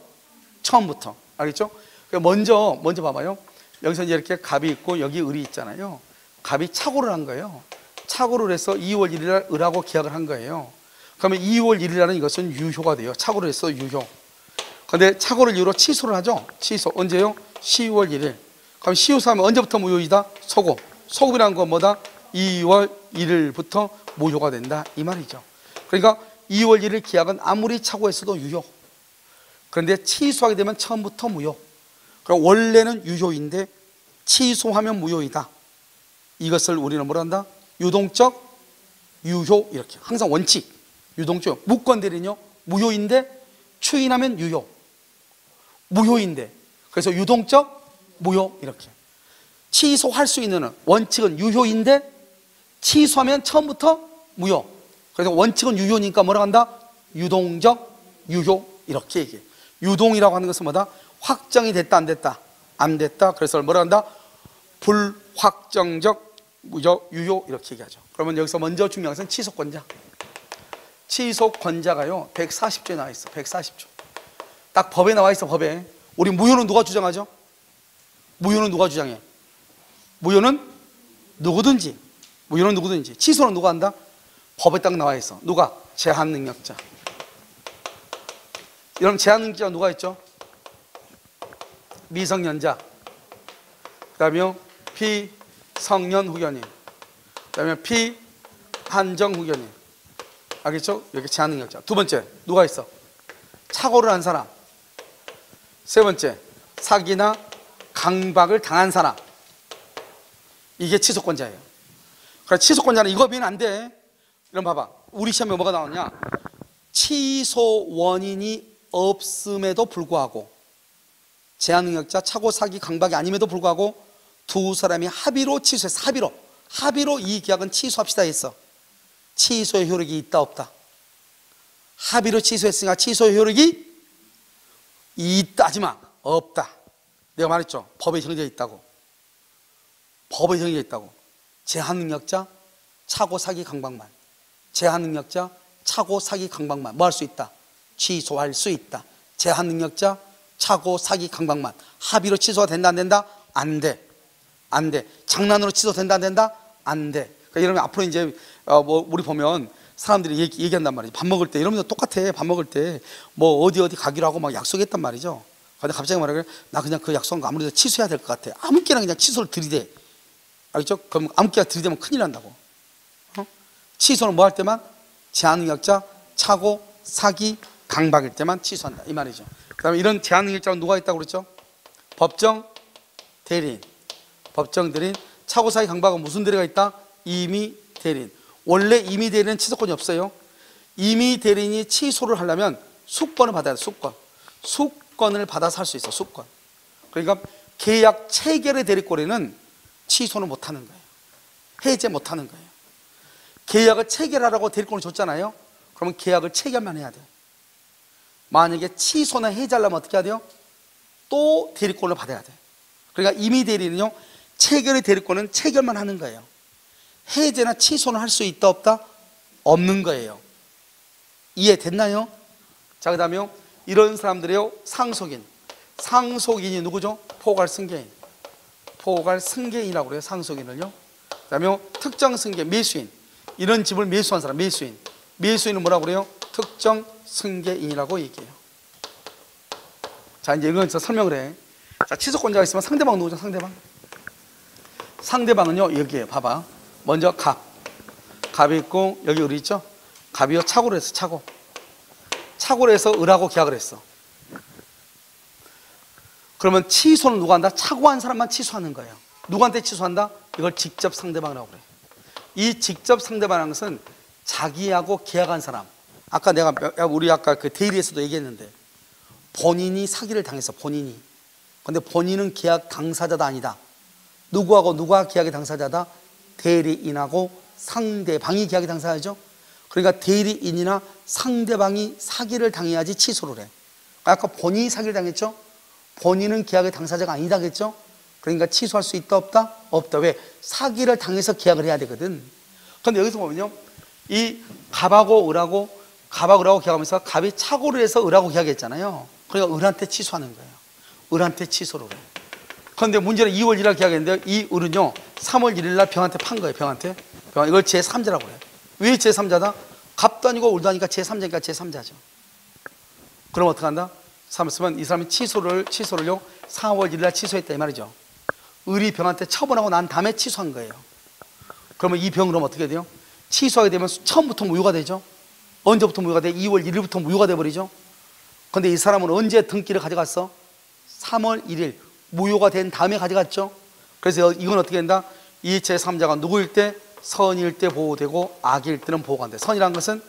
처음부터. 알겠죠? 먼저 봐봐요. 여기서 이제 이렇게 갑이 있고 여기 을이 있잖아요. 갑이 착오를 한 거예요. 착오를 해서 2월 1일 날 을하고 계약을 한 거예요. 그러면 2월 1일 날은 이것은 유효가 돼요. 착오를 해서 유효. 근데 착오를 이유로 취소를 하죠. 취소. 언제요? 10월 1일. 그럼 취소하면 언제부터 무효이다? 소급. 소급이라는 건 뭐다? 2월 1일부터 무효가 된다, 이 말이죠. 그러니까 2월 1일 계약은 아무리 착오했어도 유효. 그런데 취소하게 되면 처음부터 무효. 그럼 원래는 유효인데 취소하면 무효이다. 이것을 우리는 뭐라 한다? 유동적 유효, 이렇게. 항상 원칙. 유동적. 무권대리는요 무효인데 추인하면 유효. 무효인데, 그래서 유동적 무효, 이렇게. 취소할 수 있는 원칙은 유효인데 취소하면 처음부터 무효. 그래서 원칙은 유효니까 뭐라 한다? 유동적 유효, 이렇게 얘기해. 유동이라고 하는 것은 뭐다? 확정이 됐다, 안 됐다? 안 됐다. 그래서 뭐라 한다? 불확정적 무효, 유효 이렇게 얘기하죠. 그러면 여기서 먼저 중요한 것은 취소권자. 취소권자가요 140조에 나와 있어. 140조. 딱 법에 나와 있어. 법에. 우리 무효는 누가 주장하죠? 무효는 누가 주장해? 무효는 누구든지. 무효는 누구든지. 취소는 누가 한다? 법에 딱 나와 있어. 누가? 제한능력자. 여러분 제한능력자가 누가 있죠? 미성년자, 그 다음에 피성년 후견인, 그 다음에 피한정 후견인. 알겠죠? 여기 제한능력자. 두 번째 누가 있어? 착오를 한 사람. 세 번째 사기나 강박을 당한 사람. 이게 취소권자예요. 그래 취소권자는 이거 비면 안 돼. 이런 봐봐. 우리 시험에 뭐가 나오냐? 취소 원인이 없음에도 불구하고, 제한능력자, 착오, 사기, 강박이 아님에도 불구하고 두 사람이 합의로 취소했어. 합의로 이 계약은 취소합시다 했어. 취소의 효력이 있다 없다? 합의로 취소했으니까 취소의 효력이 있다 하지만 없다. 내가 말했죠. 법에 정해져 있다고. 법에 정해져 있다고. 제한능력자, 착오, 사기, 강박만. 제한능력자, 착오, 사기, 강박만 뭐 할 수 있다? 취소할 수 있다. 제한능력자, 착오, 사기, 강박만. 합의로 취소가 된다 안 된다? 안 돼. 안 돼. 장난으로 취소된다 안 된다? 안 돼. 그러니까 여러분 앞으로 이제 우리 보면 사람들이 얘기한단 말이죠. 밥 먹을 때 여러분들 똑같아. 밥 먹을 때 뭐 어디 가기로 하고 막 약속했단 말이죠. 근데 갑자기 말하기를 나 그냥 그 약속한 거 아무래도 취소해야 될 것 같아. 아무 깨나 그냥 취소를 들이대. 알겠죠? 그럼 아무 깨나 들이대면 큰일 난다고. 취소는 뭐 할 때만? 제한능력자, 착오, 사기, 강박일 때만 취소한다 이 말이죠. 그 다음에 이런 제한능력자가 누가 있다고 그랬죠? 법정 대리인. 법정 대리인. 착오, 사기, 강박은 무슨 대리가 있다? 임의 대리인. 원래 임의 대리인은 취소권이 없어요. 임의 대리인이 취소를 하려면 수권을 받아야 돼. 수권을 받아서 할 수 있어. 수권. 그러니까 계약 체결의 대리권에는 취소는 못하는 거예요. 해제 못하는 거예요. 계약을 체결하라고 대리권을 줬잖아요. 그러면 계약을 체결만 해야 돼요. 만약에 취소나 해제하려면 어떻게 해야 돼요? 또 대리권을 받아야 돼요. 그러니까 임의 대리는요 체결의 대리권은 체결만 하는 거예요. 해제나 취소는 할 수 있다 없다? 없는 거예요. 이해됐나요? 자, 그 다음에 이런 사람들이요 상속인. 상속인이 누구죠? 포괄승계인. 포괄승계인이라고 그래요. 상속인을요. 그 다음에 특정 승계, 매수인. 이런 집을 매수한 사람, 매수인. 매수인은 뭐라고 그래요? 특정 승계인이라고 얘기해요. 자, 이제 이건 설명을 해. 자, 취소권자가 있으면 상대방 누구죠? 상대방. 상대방은요 여기에요. 봐봐. 먼저 갑이 있고 여기 을이 있죠. 갑이요 착오를 했어. 착오를 해서 을하고 계약을 했어. 그러면 취소는 누가 한다? 착오한 사람만 취소하는 거예요. 누구한테 취소한다? 이걸 직접 상대방이라고 그래요. 이 직접 상대방이라는 것은 자기하고 계약한 사람. 아까 우리 아까 그 대리에서도 얘기했는데 본인이 사기를 당했어. 본인이. 근데 본인은 계약 당사자도 아니다. 누구하고 누가 계약의 당사자다? 대리인하고 상대방이 계약의 당사자죠. 그러니까 대리인이나 상대방이 사기를 당해야지 취소를 해. 아까 본인이 사기를 당했죠. 본인은 계약의 당사자가 아니다겠죠. 그러니까 취소할 수 있다 없다? 없다. 왜? 사기를 당해서 계약을 해야 되거든. 그런데 여기서 보면요 이 갑하고 을하고 계약하면서 갑이 착오를 해서 을하고 계약했잖아요. 그러니까 을한테 취소하는 거예요. 을한테 취소를 해요. 그런데 문제는 2월 1일 날 계약했는데 이 을은요 3월 1일 날 병한테 판 거예요. 병한테. 이걸 제3자라고 해요. 왜 제3자다? 갑도 아니고 을도 아니까 제3자니까 제3자죠. 그럼 어떻게 한다? 이 사람이 취소를요 4월 1일 날 취소했다 이 말이죠. 을이 병한테 처분하고 난 다음에 취소한 거예요. 그러면 이 병은 그럼 어떻게 돼요? 취소하게 되면 처음부터 무효가 되죠. 언제부터 무효가 돼? 2월 1일부터 무효가 돼버리죠. 그런데 이 사람은 언제 등기를 가져갔어? 3월 1일 무효가 된 다음에 가져갔죠. 그래서 이건 어떻게 된다? 이 제3자가 누구일 때? 선일 때 보호되고 악일 때는 보호가 안 돼. 선이라는 것은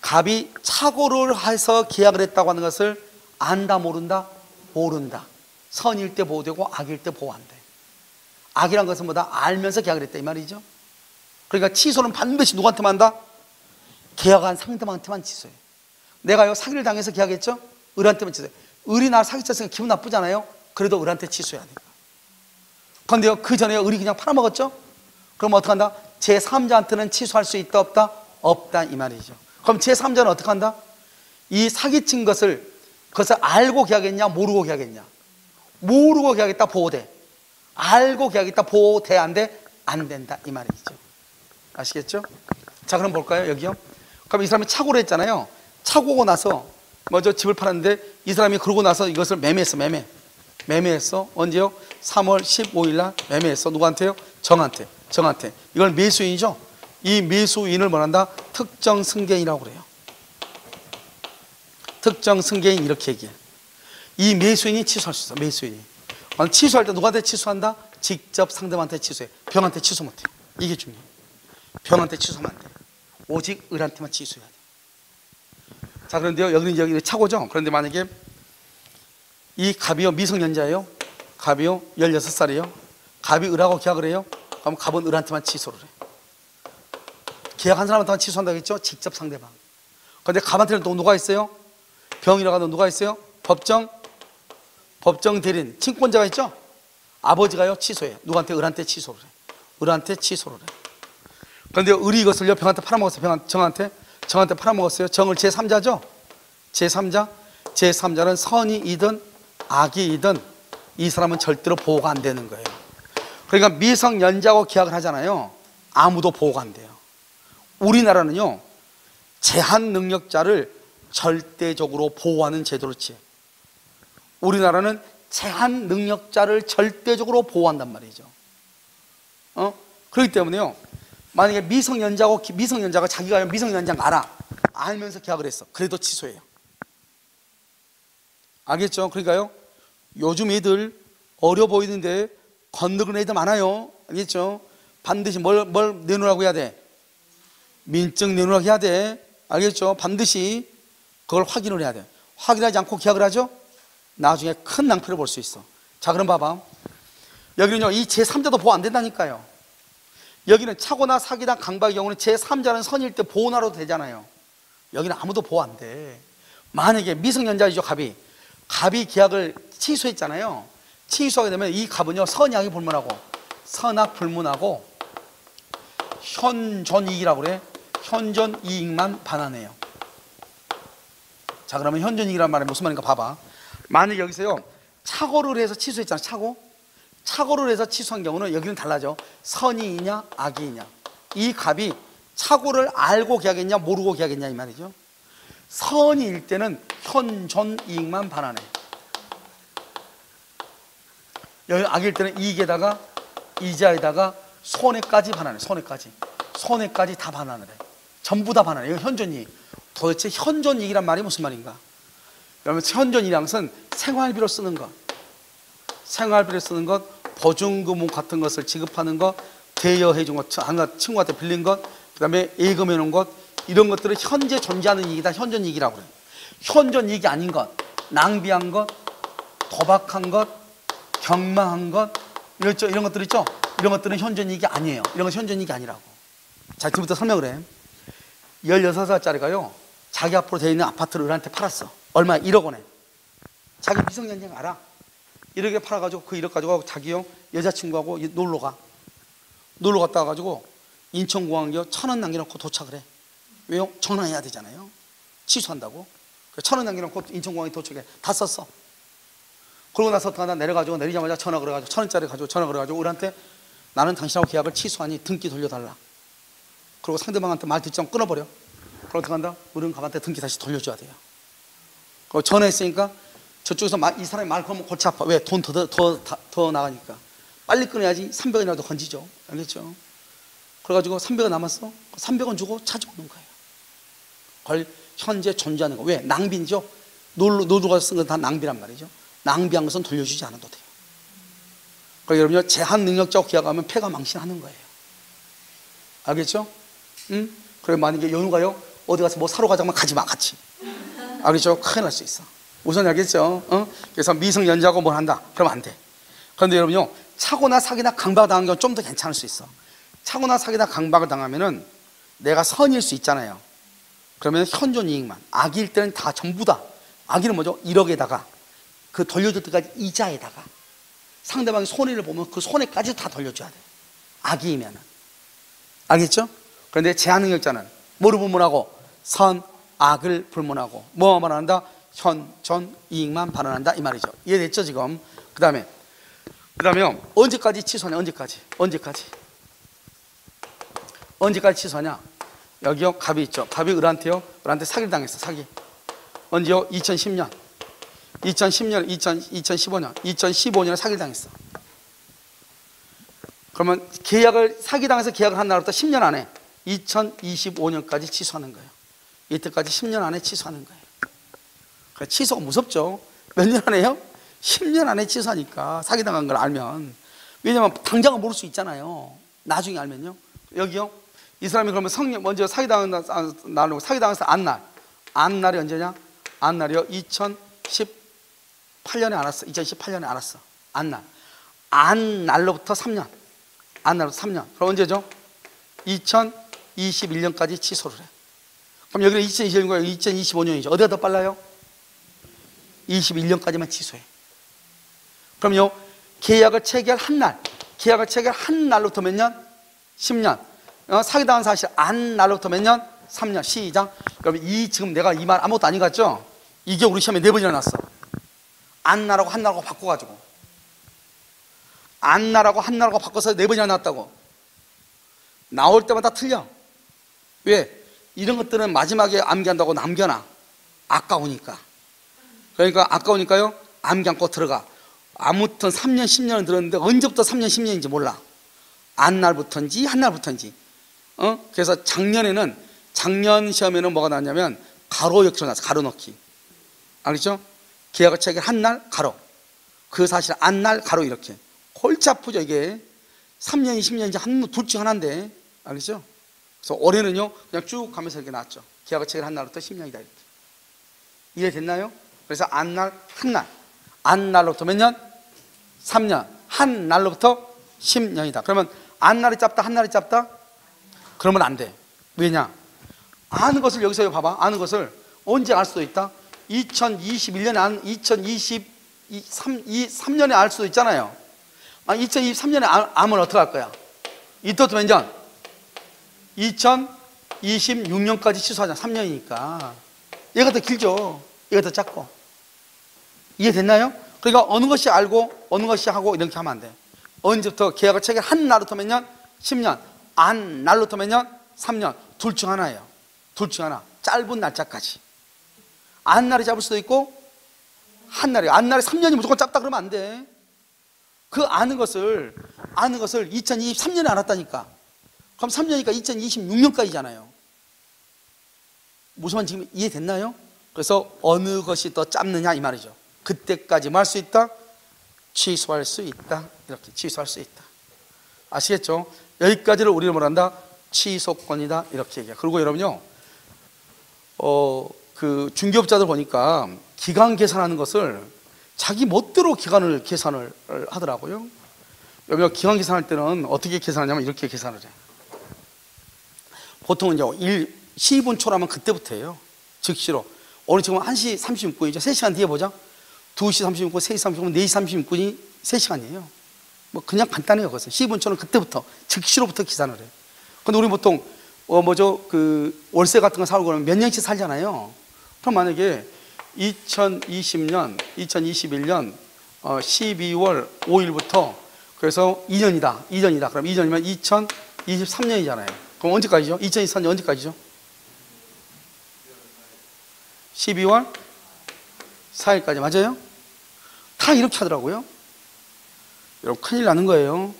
갑이 착오를 해서 계약을 했다고 하는 것을 안다 모른다? 모른다. 선일 때 보호되고 악일 때 보호 안 돼. 악이란 것은 뭐다? 알면서 계약을 했다 이 말이죠. 그러니까 취소는 반드시 누구한테만 한다? 계약한 상대방한테만 취소해. 내가요 사기를 당해서 계약했죠? 을한테만 취소해. 을이 나를 사기쳤으니까 기분 나쁘잖아요. 그래도 을한테 취소해야 돼요. 그런데요 그 전에 을이 그냥 팔아먹었죠? 그럼 어떡한다? 제3자한테는 취소할 수 있다 없다? 없다 이 말이죠. 그럼 제3자는 어떻게 한다? 이 사기친 것을 그것을 알고 계약했냐 모르고 계약했냐? 모르고 계약했다 보호돼. 알고 계약했다 보호돼 안 돼? 안 된다 이 말이죠. 아시겠죠? 자 그럼 볼까요? 여기요. 그럼 이 사람이 착오를 했잖아요. 착오고 나서 먼저 집을 팔았는데 이 사람이 그러고 나서 이것을 매매했어. 매매했어. 언제요? 3월 15일 날 매매했어. 누구한테요? 정한테. 이걸 매수인이죠. 이 매수인을 뭐란다? 특정 승계인이라고 그래요. 특정 승계인 이렇게 얘기해. 이 매수인이 취소할 수 있어. 매수인이. 취소할 때 누구한테 취소한다? 직접 상대방한테 취소해. 병한테 취소 못해. 이게 중요해. 병한테 취소하면 안 돼. 오직 을한테만 취소해야 돼. 자 그런데요 여기 착오죠. 그런데 만약에 이 갑이요 미성년자예요. 갑이요 16살이에요. 갑이 을하고 계약을 해요. 그럼 갑은 을한테만 취소를 해. 계약한 사람한테만 취소한다고 했죠. 직접 상대방. 그런데 갑한테는 또 누가 있어요? 병이라고 하면 누가 있어요? 법정 대리인 친권자가 있죠. 아버지가요 취소해요. 누구한테? 을한테 취소를 해. 을한테 취소를 해. 그런데 을이 이것을요 병한테 팔아먹었어요. 정한테 팔아먹었어요. 정을 제3자죠. 제3자는 선이이든 악이이든 이 사람은 절대로 보호가 안 되는 거예요. 그러니까 미성년자하고 계약을 하잖아요. 아무도 보호가 안 돼요. 우리나라는요 제한능력자를 절대적으로 보호하는 제도를 취해. 우리나라는 제한능력자를 절대적으로 보호한단 말이죠. 그렇기 때문에요 만약에 미성년자가 자기가 미성년자인 거 알면서 계약을 했어. 그래도 취소해요. 알겠죠? 그러니까요 요즘 애들 어려 보이는데 건너는 애들 많아요. 알겠죠? 반드시 뭘 내놓으라고 해야 돼? 민증 내놓으라고 해야 돼. 알겠죠? 반드시 그걸 확인을 해야 돼. 확인하지 않고 계약을 하죠? 나중에 큰 낭패를 볼 수 있어. 자 그럼 봐봐. 여기는요 이 제3자도 보호 안 된다니까요. 여기는 착오나 사기나 강박의 경우는 제3자는 선일 때 보호나도 되잖아요. 여기는 아무도 보호 안 돼. 만약에 미성년자이죠. 갑이 계약을 취소했잖아요. 취소하게 되면 이 갑은요 선약이 불문하고 선악 불문하고 현존이익이라고 그래. 현존이익만 반환해요. 자 그러면 현존이익이란 말이 무슨 말인가 봐봐. 만약에 여기서요 착오를 해서 취소했잖아. 착오를 해서 취소한 경우는 여기는 달라져. 선이이냐 악이이냐. 이 갑이 착오를 알고 계약했냐 모르고 계약했냐 이 말이죠. 선이일 때는 현존이익만 반환해. 여기 악일 때는 이익에다가 이자에다가 손해까지 반환해. 손해까지 다 반환을 해. 전부 다 반환해. 이거 현존이익. 도대체 현존이익이란 말이 무슨 말인가? 여러분 현존이익이란 것은 생활비로 쓰는 것, 보증금 같은 것을 지급하는 것, 대여해 준 것, 친구한테 빌린 것, 그 다음에 예금해 놓은 것, 이런 것들을 현재 존재하는 이익이다. 현존이익이라고 그래요. 현존이익이 아닌 것, 낭비한 것, 도박한 것, 경마한 것, 이런 것들 있죠? 이런 것들은 현존이익이 아니에요. 이런 건 현존이익이 아니라고. 자, 지금부터 설명을 해. 16살짜리가요 자기 앞으로 되어 있는 아파트를 을한테 팔았어. 얼마? 1억 원에. 자기 미성년자가 알아. 1억에 팔아가지고 그 1억 가지고 자기요 여자친구하고 놀러 갔다 와가지고 인천공항에 1,000원 남겨놓고 도착을 해. 왜요? 전화해야 되잖아요. 취소한다고. 1,000원 남겨놓고 인천공항에 도착해. 다 썼어. 그러고 나서 하나 내리자마자 전화 걸어가지고 1,000원짜리 가지고 전화 걸어가지고 을한테 나는 당신하고 계약을 취소하니 등기 돌려달라. 그리고 상대방한테 말 듣지 않고 끊어버려. 그럼 어떻게 한다? 을은 갑한테 등기 다시 돌려줘야 돼요. 전화했으니까 저쪽에서 이 사람이 말 걸면 골치 아파. 왜? 돈 더 나가니까. 빨리 끊어야지 300원이라도 건지죠. 알겠죠? 그래가지고 300원 남았어. 300원 주고 찾아오는 거예요. 그걸 현재 존재하는 거. 왜? 낭비죠. 놀러 가서 쓴 건 다 낭비란 말이죠. 낭비한 것은 돌려주지 않아도 돼요. 그러니까 여러분요 제한 능력자하고 계약하면 패가 망신하는 거예요. 알겠죠? 응? 그래 만약에 연우가요 어디 가서 뭐 사러 가자면 가지 마 같이. 알겠죠? 큰일 날 수 있어. 우선 알겠죠? 그래서 미성년자하고 뭘 한다? 그러면 안 돼. 그런데 여러분요 착오나 사기나 강박을 당한 건 좀 더 괜찮을 수 있어. 착오나 사기나 강박을 당하면은 내가 선일 수 있잖아요. 그러면 현존이익만. 악일 때는 다 전부 다. 악일은 뭐죠? 1억에다가 그 돌려줄 때까지 이자에다가 상대방이 손해를 보면 그 손해까지 다 돌려줘야 돼. 악이면은. 알겠죠? 그런데 제한능력자는 뭐를 불문하고? 선, 악을 불문하고 뭐만 발언한다? 현, 전, 이익만 발언한다 이 말이죠. 이해됐죠 지금? 그 다음에 언제까지 취소하냐? 언제까지 취소하냐? 여기요 갑이 있죠. 갑이 을한테 사기를 당했어. 사기. 언제요? 2010년 2015년에 사기를 당했어. 그러면 사기당해서 계약을 한 날부터 10년 안에 2025년까지 취소하는 거예요. 이때까지 10년 안에 취소하는 거예요. 그러니까 취소가 무섭죠. 몇 년 안에요? 10년 안에 취소하니까 사기당한 걸 알면. 왜냐면 당장은 모를 수 있잖아요. 나중에 알면요. 여기요 이 사람이 그러면 먼저 사기당해서 안날이 언제냐? 안날이요 2018년에 알았어. 2018년에 알았어. 안날로부터 3년. 그럼 언제죠? 2021년까지 취소를 해. 그럼 여기는 2021년과 2025년이죠. 어디가 더 빨라요? 21년까지만 취소해. 그럼요 계약을 체결한 날로부터 몇 년? 10년. 사기당한 사실 안날로부터 몇 년? 3년. 시작. 그럼 지금 내가 이 말 아무것도 아닌 것 같죠? 이게 우리 시험에 4번이나 났어. 안날하고 한날하고 바꿔가지고 안날하고 한날하고 바꿔서 4번이나 났다고. 나올 때마다 틀려. 왜? 이런 것들은 마지막에 암기한다고 남겨놔. 아까우니까. 그러니까 아까우니까요 암기 않고 들어가. 아무튼 3년 10년은 들었는데 언제부터 3년 10년인지 몰라. 안날부터인지 한날부터인지. 그래서 작년 시험에는 뭐가 나왔냐면 가로 역기로 나왔어. 가로 넣기. 알겠죠? 계약을 체결한 날 가로. 그 사실 안날 가로 이렇게. 골치 아프죠 이게. 3년이 10년인지 둘 중 하나인데. 알겠죠? 그래서 올해는요 그냥 쭉 가면서 이렇게 나왔죠. 계약을 체결한 날부터 10년이다 이렇게. 이해됐나요? 그래서 안날 한날. 안날로부터 몇 년? 3년. 한날로부터 10년이다. 그러면 안날이 짧다 한날이 짧다? 그러면 안 돼. 왜냐? 아는 것을 여기서 봐봐. 아는 것을 언제 알 수도 있다? 2021년에 2023년에 알 수도 있잖아요. 2023년에 알면 어떻게 할 거야? 이때부터 몇 년? 2026년까지 취소하자. 3년이니까 얘가 더 길죠. 얘가 더 작고. 이해됐나요? 그러니까 어느 것이 알고 어느 것이 하고 이렇게 하면 안 돼. 언제부터 계약을 체결한 날부터 몇 년? 10년. 안 날부터 몇 년? 3년. 둘 중 하나예요. 둘 중 하나. 짧은 날짜까지. 안 날이 잡을 수도 있고 한 날이. 안 날이 3년이 무조건 짧다 그러면 안 돼. 그 아는 것을 2023년에 알았다니까. 그럼 3년이니까 2026년까지잖아요. 무슨 말 지금 이해됐나요? 그래서 어느 것이 더 짧느냐 이 말이죠. 그때까지 뭐 할 수 있다? 취소할 수 있다. 이렇게 취소할 수 있다. 아시겠죠? 여기까지를 우리는 뭐란다? 취소권이다. 이렇게 얘기해요. 그리고 여러분요, 그 중개업자들 보니까 기간 계산하는 것을 자기 멋대로 기간을 계산을 하더라고요. 여러분 기간 계산할 때는 어떻게 계산하냐면 이렇게 계산을 해. 보통은 이제 시분 초라면 그때부터예요. 즉시로. 오늘 지금 1시 36분이죠. 3시간 뒤에 보자. 2시 36분, 3시 36분, 4시 36분이 3시간이에요. 뭐 그냥 간단해요. 그것은. 시분 초는 그때부터 즉시로부터 계산을 해요. 근데 우리 보통 그 월세 같은 거 사고 그러면 몇 년씩 살잖아요. 그럼 만약에 2020년, 2021년 12월 5일부터 그래서 2년이다. 그럼 2년이면 2023년이잖아요. 그럼 언제까지죠? 2023년 언제까지죠? 12월 4일까지 맞아요? 다 이렇게 하더라고요. 여러분 큰일 나는 거예요.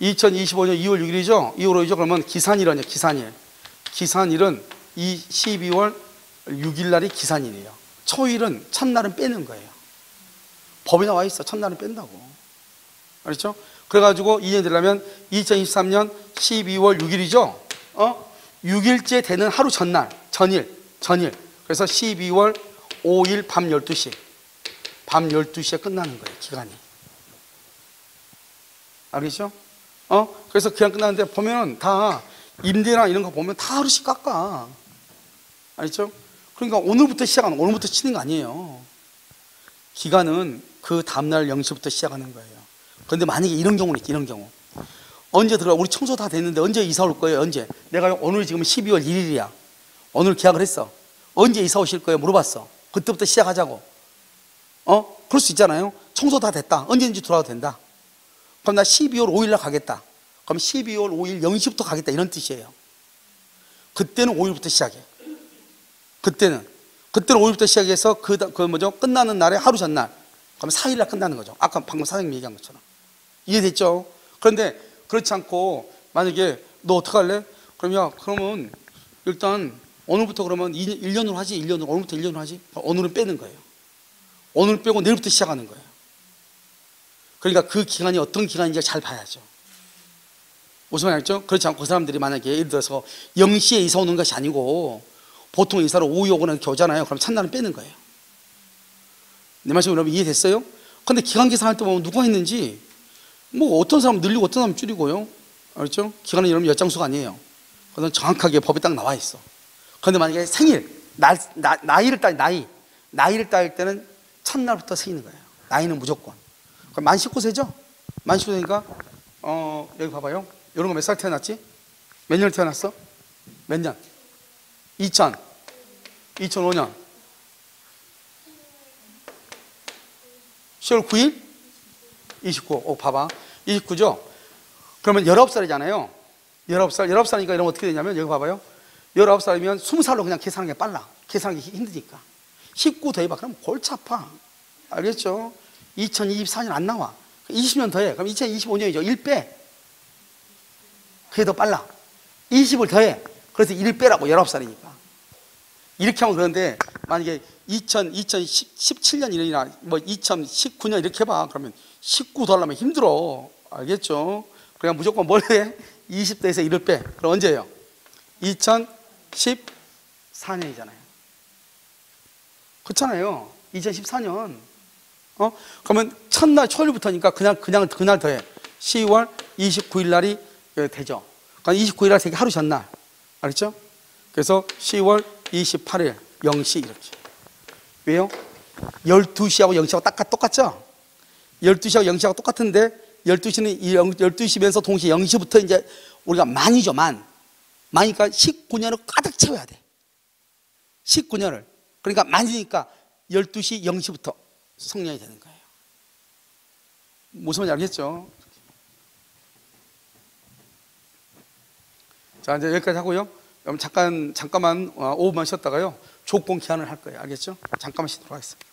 2025년 2월 6일이죠? 2월 5일이죠? 그러면 기산일은요. 기산일은 12월 6일 날이 기산일이에요. 초일은 첫날은 빼는 거예요. 법에 나와 있어. 첫날은 뺀다고. 알았죠? 그래가지고 2년 되려면 2023년 12월 6일이죠? 6일째 되는 하루 전일. 그래서 12월 5일 밤 12시. 밤 12시에 끝나는 거예요. 기간이. 알겠죠? 그래서 기간 끝나는데 보면 다 임대나 이런 거 보면 다 하루씩 깎아. 알겠죠? 그러니까 오늘부터 치는 거 아니에요. 기간은 그 다음날 0시부터 시작하는 거예요. 그런데 만약에 이런 경우는 있지, 이런 경우. 언제 들어가? 우리 청소 다 됐는데 언제 이사 올 거예요? 언제? 내가 오늘 지금 12월 1일이야. 오늘 계약을 했어. 언제 이사 오실 거예요? 물어봤어. 그때부터 시작하자고. 그럴 수 있잖아요. 청소 다 됐다. 언제든지 들어와도 된다. 그럼 나 12월 5일 날 가겠다. 그럼 12월 5일 0시부터 가겠다. 이런 뜻이에요. 그때는 5일부터 시작해. 그때는 5일부터 시작해서 끝나는 날에 하루 전날. 그럼 4일 날 끝나는 거죠. 아까 방금 사장님 얘기한 것처럼. 이해됐죠? 그런데 그렇지 않고 만약에 너 어떡할래? 그러면 일단 오늘부터 그러면 1년으로 하지. 1년으로. 오늘부터 1년으로 하지. 오늘은 빼는 거예요. 오늘 빼고 내일부터 시작하는 거예요. 그러니까 그 기간이 어떤 기간인지 잘 봐야죠. 무슨 말이죠? 그렇지 않고 그 사람들이 만약에 예를 들어서 0시에 이사 오는 것이 아니고 보통 이사를 오후에 오거나 이렇게 오잖아요. 그럼 첫날은 빼는 거예요. 내 말씀 여러분 이해됐어요? 근데 기간 계산할 때 보면 누가 했는지 뭐 어떤 사람 늘리고 어떤 사람 줄이고요. 알죠? 기간은 여러분 엿장수가 아니에요. 그건 정확하게 법에 딱 나와 있어. 그런데 만약에 생일, 나이를 따일 때는 첫날부터 생기는 거예요. 나이는 무조건. 그럼 만 19세죠? 만 19세니까 여기 봐봐요. 이런 거 몇 살 태어났지? 몇 년을 태어났어? 몇 년? 2005년 10월 9일? 29. 봐봐. 29죠? 그러면 19살이잖아요. 19살이니까 이러면 어떻게 되냐면, 여기 봐봐요. 19살이면 20살로 그냥 계산하는 게 빨라. 계산하기 힘드니까. 19 더해봐. 그럼 골치 아파. 알겠죠? 2024년 안 나와. 20년 더해. 그럼 2025년이죠. 1 빼. 그게 더 빨라. 20을 더해. 그래서 1 빼라고. 19살이니까. 이렇게 하면 그런데, 만약에 2017년 이나 뭐 2019년 이렇게 해봐. 그러면 19 더하려면 힘들어. 알겠죠? 그냥 무조건 뭘 해? 20대에서 1을 빼. 그럼 언제예요? 2014년이잖아요. 그렇잖아요. 2014년. 그러면 첫날 초일부터니까 그냥 그날 더해. 10월 29일 날이 되죠. 그러니까 29일 날 되게 하루 전날. 알겠죠? 그래서 10월 28일 0시 이렇게. 왜요? 12시하고 0시하고 똑같죠? 12시하고 0시하고 똑같은데 12시는 12시면서 동시에 0시부터 이제 우리가 만이죠. 만이니까 19년을 가득 채워야 돼. 19년을. 그러니까 만이니까 12시 0시부터 성년이 되는 거예요. 무슨 말인지 알겠죠? 자, 이제 여기까지 하고요. 그럼 잠깐만 5분만 쉬었다가요. 조건 기한을 할 거예요. 알겠죠? 잠깐만 쉬도록 하겠습니다.